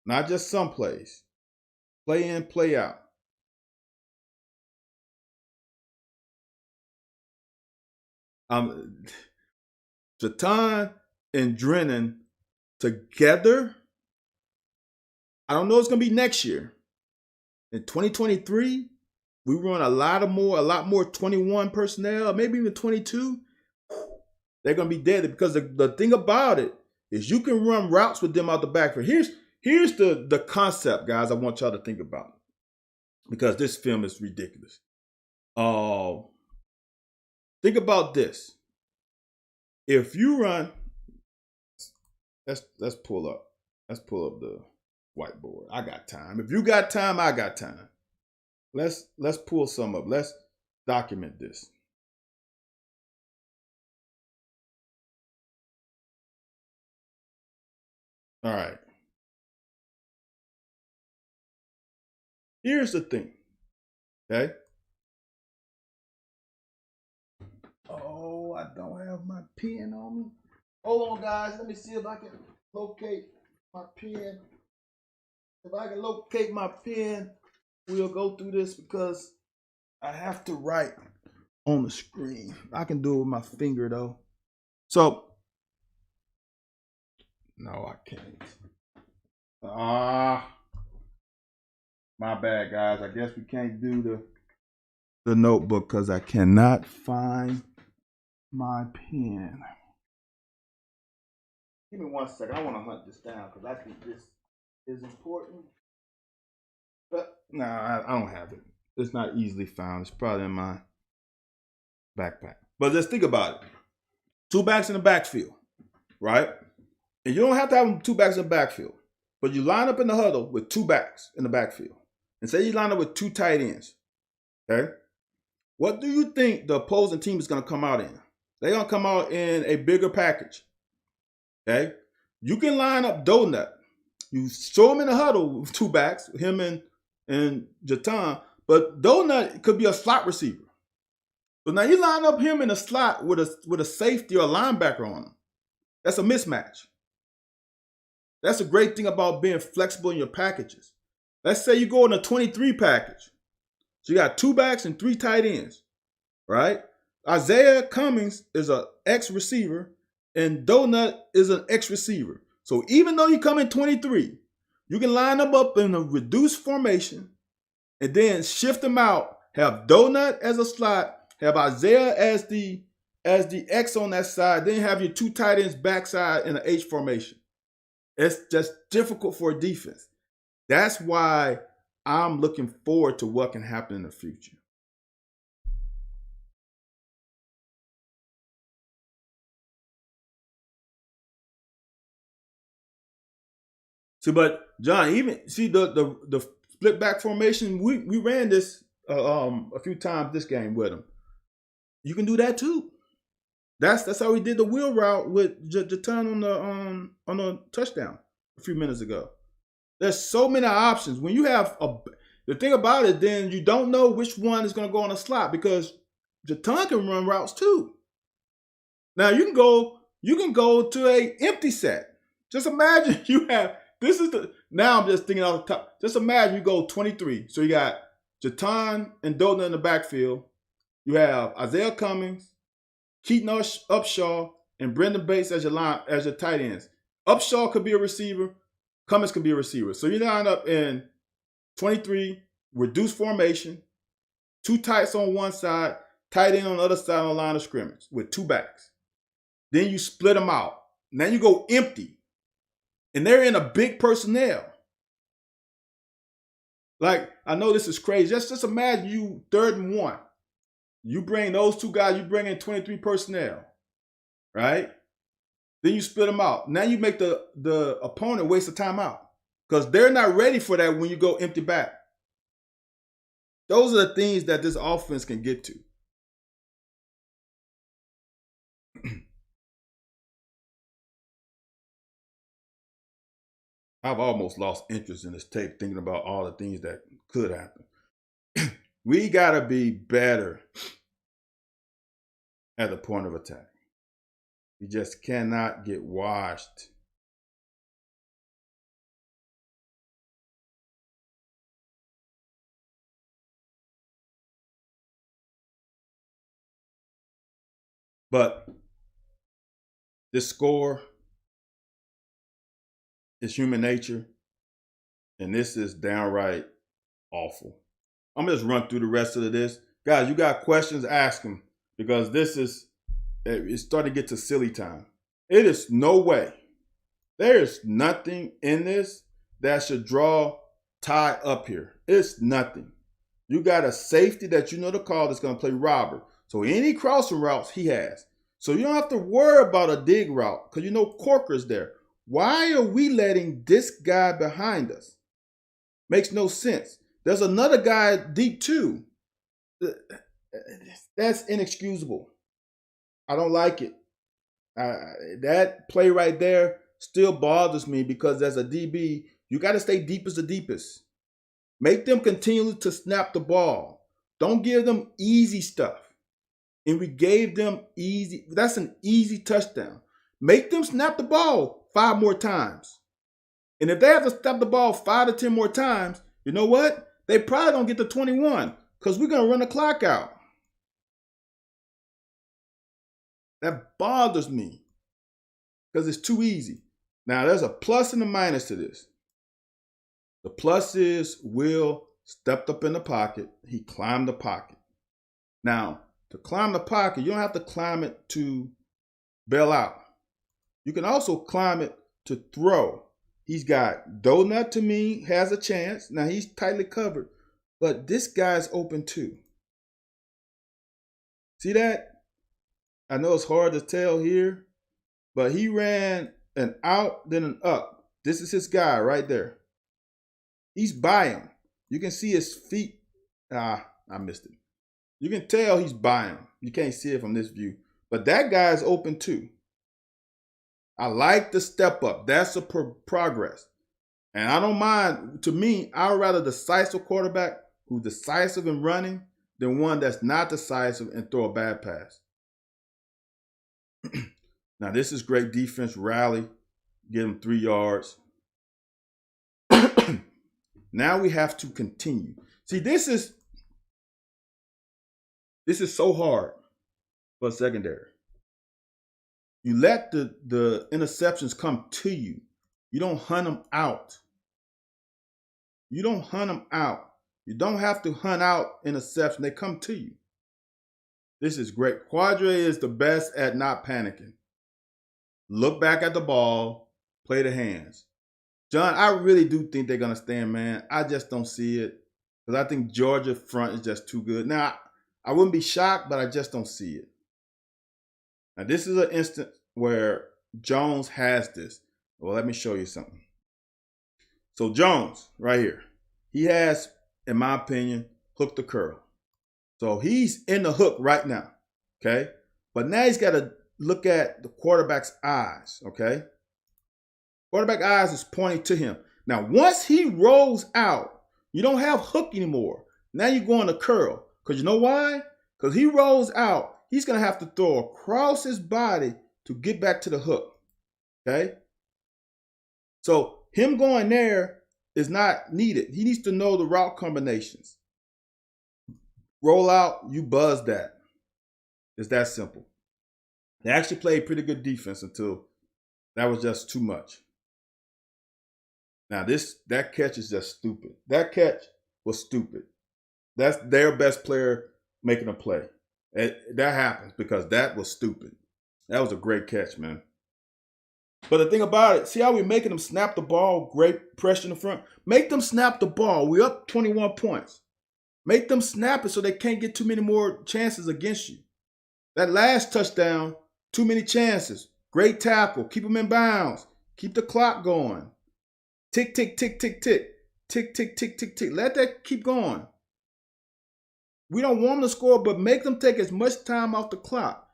Not just some plays. Play in, play out. Jatan and Drennan together, I don't know it's going to be next year. In 2023, we run a lot more 21 personnel, maybe even 22. They're going to be dead because the thing about it is you can run routes with them out the backfield. Here's the concept, guys, I want y'all to think about because this film is ridiculous. Think about this. If you run, let's pull up the whiteboard. I got time. If you got time, I got time. Let's pull some up. Let's document this. All right. Here's the thing. Okay. Oh, I don't have my pen on me. Hold on, guys. Let me see if I can locate my pen. If I can locate my pen, we'll go through this because I have to write on the screen. I can do it with my finger, though. So, no, I can't. My bad, guys. I guess we can't do the notebook because I cannot find my pen. Give me 1 second. I want to hunt this down because I think this is important. But no, I don't have it. It's not easily found. It's probably in my backpack. But let's think about it. 2 backs in the backfield, right? And you don't have to have 2 backs in the backfield. But you line up in the huddle with 2 backs in the backfield. And say you line up with 2 tight ends. Okay? What do you think the opposing team is going to come out in? They're going to come out in a bigger package. Okay? You can line up Donut. You show him in the huddle with 2 backs, him and Jatan, but Donut could be a slot receiver. So now you line up him in a slot with a safety or a linebacker on him. That's a mismatch. That's a great thing about being flexible in your packages. Let's say you go in a 23 package. So you got 2 backs and 3 tight ends, right? Isaiah Cummings is an X receiver and Donut is an X receiver. So even though you come in 23, you can line them up in a reduced formation and then shift them out. Have Donut as a slot, have Isaiah as the X on that side, then have your 2 tight ends backside in an H formation. It's just difficult for a defense. That's why I'm looking forward to what can happen in the future. See, but John, even see the split back formation, we ran this a few times this game with him. You can do that too. That's how he did the wheel route with Jatan on the touchdown a few minutes ago. There's so many options. When you have the thing about it, then you don't know which one is going to go on a slot because Jatan can run routes too. Now you can go to a empty set. Just imagine you have now I'm just thinking off the top. Just imagine you go 23. So you got Jatan and Dotner in the backfield. You have Isaiah Cummings, Keaton Upshaw, and Brendan Bates as your tight ends. Upshaw could be a receiver. Cummings could be a receiver. So you line up in 23, reduced formation, two tights on one side, tight end on the other side on the line of scrimmage with two backs. Then you split them out. Now you go empty. And they're in a big personnel. Like, I know this is crazy. Just imagine you 3rd and 1. You bring those two guys, you bring in 23 personnel, right? Then you split them out. Now you make the opponent waste a timeout because they're not ready for that when you go empty back. Those are the things that this offense can get to. I've almost lost interest in this tape thinking about all the things that could happen. We got to be better at the point of attack. You just cannot get washed. But this score is human nature, and this is downright awful. I'm going to just run through the rest of this. Guys, you got questions, ask them, because it's starting to get to silly time. It is no way. There is nothing in this that should draw tie up here. It's nothing. You got a safety that you know to call that's going to play robber. So any crossing routes he has. So you don't have to worry about a dig route because you know Corker's there. Why are we letting this guy behind us? Makes no sense. There's another guy deep too. That's inexcusable. I don't like it. That play right there still bothers me because as a DB, you got to stay deep as the deepest. Make them continue to snap the ball. Don't give them easy stuff. And we gave them easy. That's an easy touchdown. Make them snap the ball 5 more times. And if they have to snap the ball 5 to 10 more times, you know what? They probably don't get to 21 because we're going to run the clock out. That bothers me because it's too easy. Now, there's a plus and a minus to this. The plus is Will stepped up in the pocket. He climbed the pocket. Now, to climb the pocket, you don't have to climb it to bail out. You can also climb it to throw. He's got Donut to me, has a chance. Now, he's tightly covered, but this guy's open too. See that? I know it's hard to tell here, but he ran an out, then an up. This is his guy right there. He's by him. You can see his feet. I missed it. You can tell he's by him. You can't see it from this view. But that guy's open too. I like the step up. That's a progress. And I don't mind. To me, I'd rather decisive quarterback who's decisive in running than one that's not decisive and throw a bad pass. Now, this is great defense. Rally. Get him 3 yards. Now we have to continue. See, this is so hard for secondary. You let the interceptions come to you. You don't hunt them out. You don't hunt them out. You don't have to hunt out interceptions. They come to you. This is great. Quadre is the best at not panicking. Look back at the ball. Play the hands. John, I really do think they're going to stand, man. I just don't see it. Because I think Georgia front is just too good. Now, I wouldn't be shocked, but I just don't see it. Now, this is an instance where Jones has this. Well, let me show you something. So, Jones, right here. He has, in my opinion, hook the curl. So he's in the hook right now, okay? But now he's got to look at the quarterback's eyes, okay? Quarterback eyes is pointing to him. Now, once he rolls out, you don't have hook anymore. Now you're going to curl. Because you know why? Because he rolls out, he's going to have to throw across his body to get back to the hook, okay? So him going there is not needed. He needs to know the route combinations. Roll out, you buzz that. It's that simple. They actually played pretty good defense until that was just too much. Now that catch is just stupid. That catch was stupid. That's their best player making a play. That happens because that was stupid. That was a great catch, man. But the thing about it, see how we're making them snap the ball, great pressure in the front? Make them snap the ball. We're up 21 points. Make them snap it so they can't get too many more chances against you. That last touchdown, too many chances. Great tackle. Keep them in bounds. Keep the clock going. Tick, tick, tick, tick, tick. Tick, tick, tick, tick, tick. Let that keep going. We don't want them to score, but make them take as much time off the clock.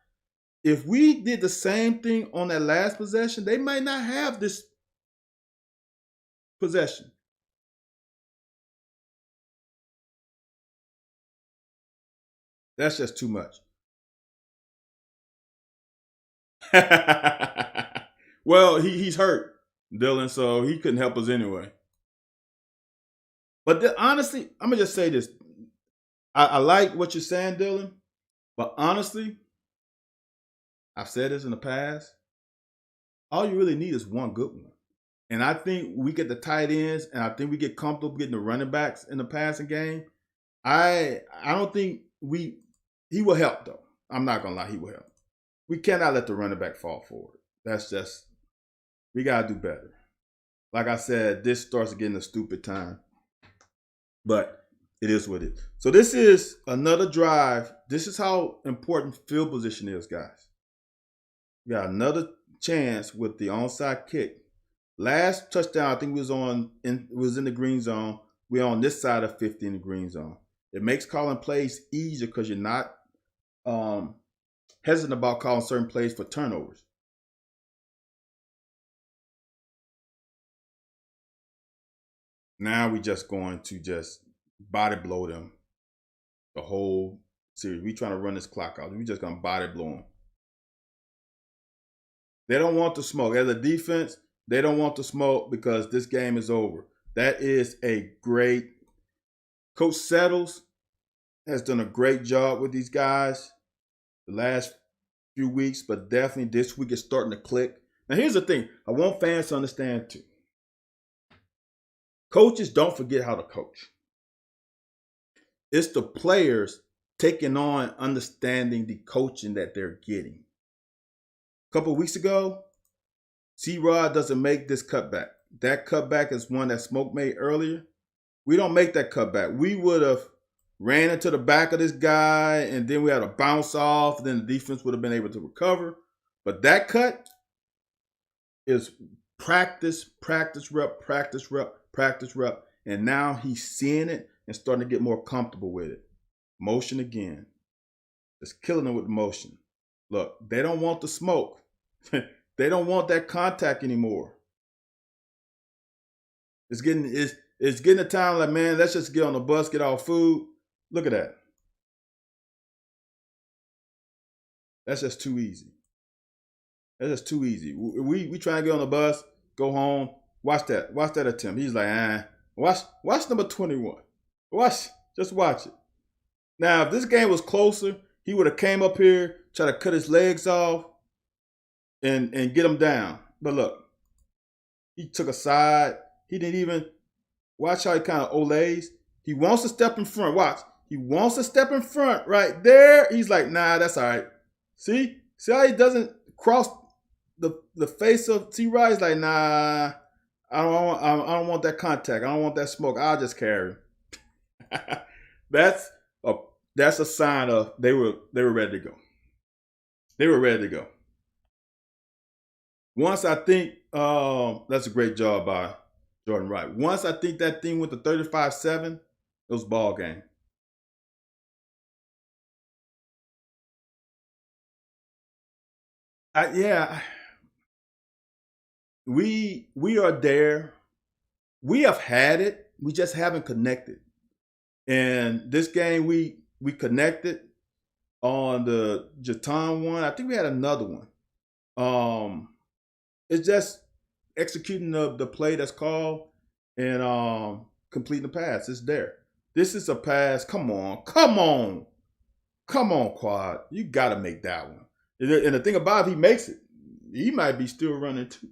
If we did the same thing on that last possession, they might not have this possession. That's just too much. Well, he's hurt, Dylan, so he couldn't help us anyway. But honestly, I'm going to just say this. I like what you're saying, Dylan, but honestly, I've said this in the past. All you really need is one good one. And I think we get the tight ends, and I think we get comfortable getting the running backs in the passing game. I don't think he will help, though. I'm not going to lie, he will help. We cannot let the running back fall forward. That's just, we got to do better. Like I said, this starts getting a stupid time. But it is what it is. So this is another drive. This is how important field position is, guys. We got another chance with the onside kick. Last touchdown, I think was in the green zone. We're on this side of 50 in the green zone. It makes calling plays easier because you're not hesitant about calling certain plays for turnovers. Now we're just going to just body blow them the whole series. We're trying to run this clock out. We're just going to body blow them. They don't want the smoke. As a defense, they don't want the smoke because this game is over. That is a great. Coach Settles has done a great job with these guys the last few weeks, but definitely this week is starting to click. Now, here's the thing. I want fans to understand, too. Coaches don't forget how to coach. It's the players taking on understanding the coaching that they're getting. A couple of weeks ago, C-Rod doesn't make this cutback. That cutback is one that Smoke made earlier. We don't make that cutback. We would have ran into the back of this guy, and then we had a bounce off, and then the defense would have been able to recover. But that cut is practice, practice, rep, practice, rep, practice, rep. And now he's seeing it and starting to get more comfortable with it. Motion again. Just killing them with the motion. Look, they don't want the smoke. They don't want that contact anymore. It's getting a time like, man, let's just get on the bus, get our food. Look at that. That's just too easy. That's just too easy. We try to get on the bus, go home. Watch that attempt. He's like, watch number 21. Just watch it. Now, if this game was closer, he would have came up here, try to cut his legs off, and get him down. But look, he took a side. He didn't even watch how he kind of olays. He wants to step in front. Watch. He wants to step in front right there. He's like, nah, that's all right. See how he doesn't cross the face of T-Rod? He's like, nah, I don't want that contact. I don't want that smoke. I'll just carry him. That's a sign of they were ready to go. They were ready to go. Once I think that's a great job by Jordan Wright. Once I think that thing went to 35-7, it was ball game. Yeah, we are there. We have had it. We just haven't connected. And this game, we connected on the Jatan one. I think we had another one. It's just executing the play that's called and completing the pass. It's there. This is a pass. Come on, come on, come on, Quad. You got to make that one. And the thing about it, he makes it. He might be still running too.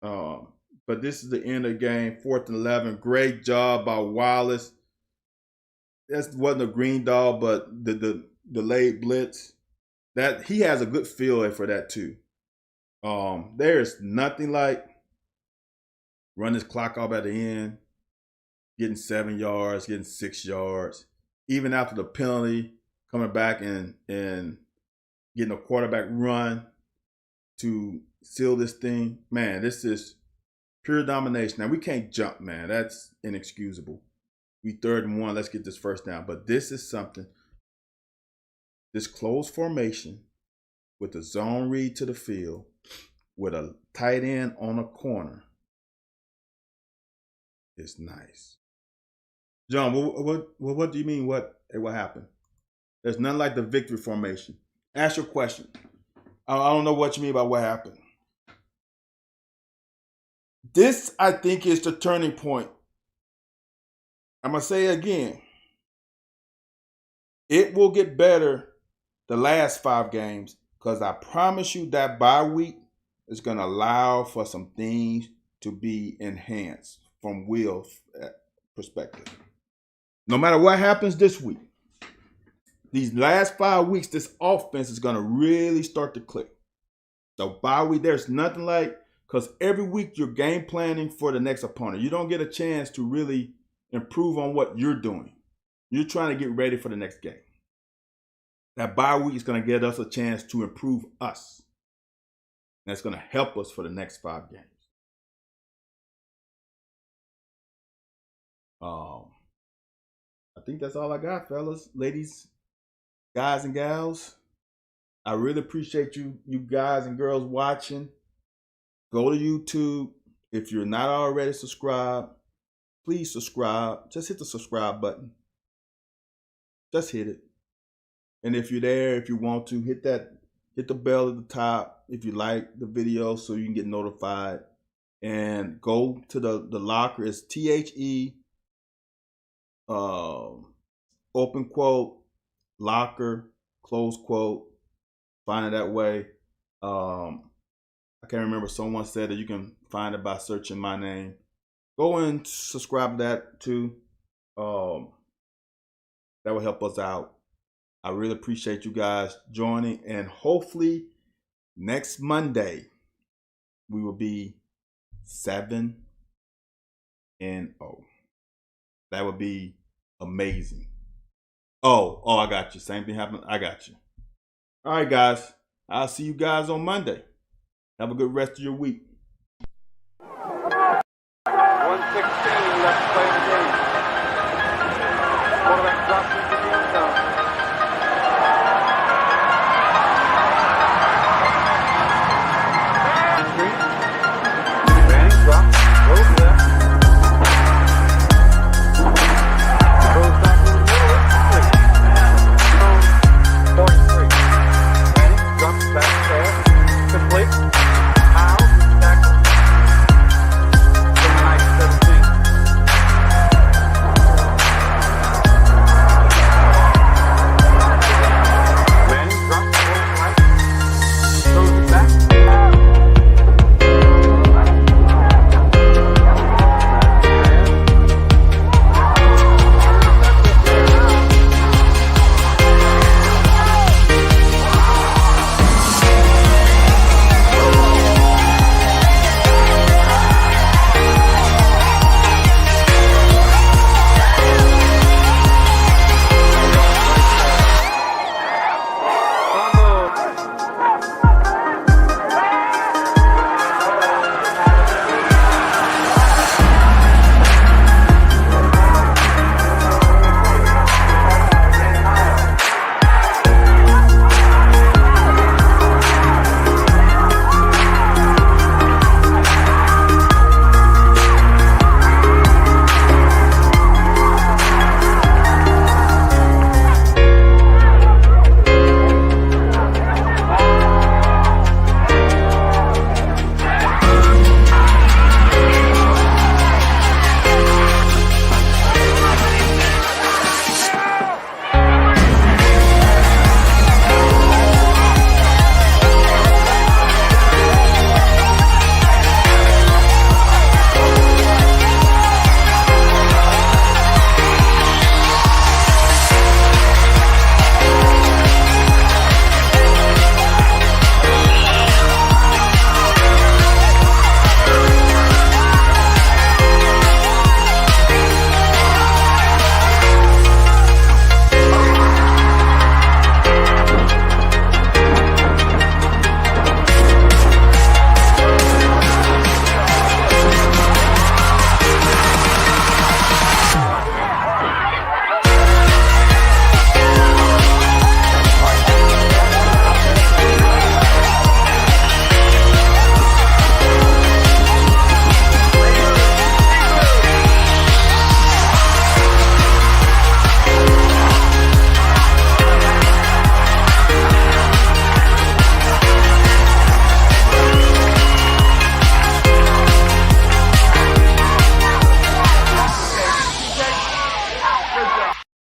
But this is the end of the game. 4th and 11. Great job by Wallace. That wasn't a green dog, but the delayed blitz. That he has a good feel for that too. There's nothing like run this clock off at the end, getting 7 yards, getting 6 yards, even after the penalty, coming back and getting a quarterback run to seal this thing. Man, this is pure domination. Now we can't jump, man. That's inexcusable. We 3rd and 1. Let's get this first down. But this is something. This closed formation with the zone read to the field, with a tight end on a corner, is nice. John, what do you mean? What happened? There's nothing like the victory formation. Ask your question. I don't know what you mean by what happened. This, I think, is the turning point. I'm going to say it again. It will get better the last 5 games because I promise you that bye week is going to allow for some things to be enhanced from Will's perspective. No matter what happens this week, these last 5 weeks, this offense is going to really start to click. So bye week, there's nothing like, because every week you're game planning for the next opponent. You don't get a chance to really improve on what you're doing. You're trying to get ready for the next game. That bye week is going to get us a chance to improve us. That's going to help us for the next 5 games. I think that's all I got, fellas, ladies, guys, and gals. I really appreciate you guys and girls watching. Go to YouTube. If you're not already subscribed, please subscribe. Just hit the subscribe button. Just hit it. And if you're there, if you want to, hit the bell at the top if you like the video so you can get notified. And go to the locker. It's THE open quote locker close quote. Find it that way. I can't remember. Someone said that you can find it by searching my name. Go and subscribe to that too. That will help us out. I really appreciate you guys joining, and hopefully next Monday we will be 7-0. That would be amazing. Oh, I got you. Same thing happened. I got you. All right, guys. I'll see you guys on Monday. Have a good rest of your week. 1:16 left to play in the game. Quarterback drops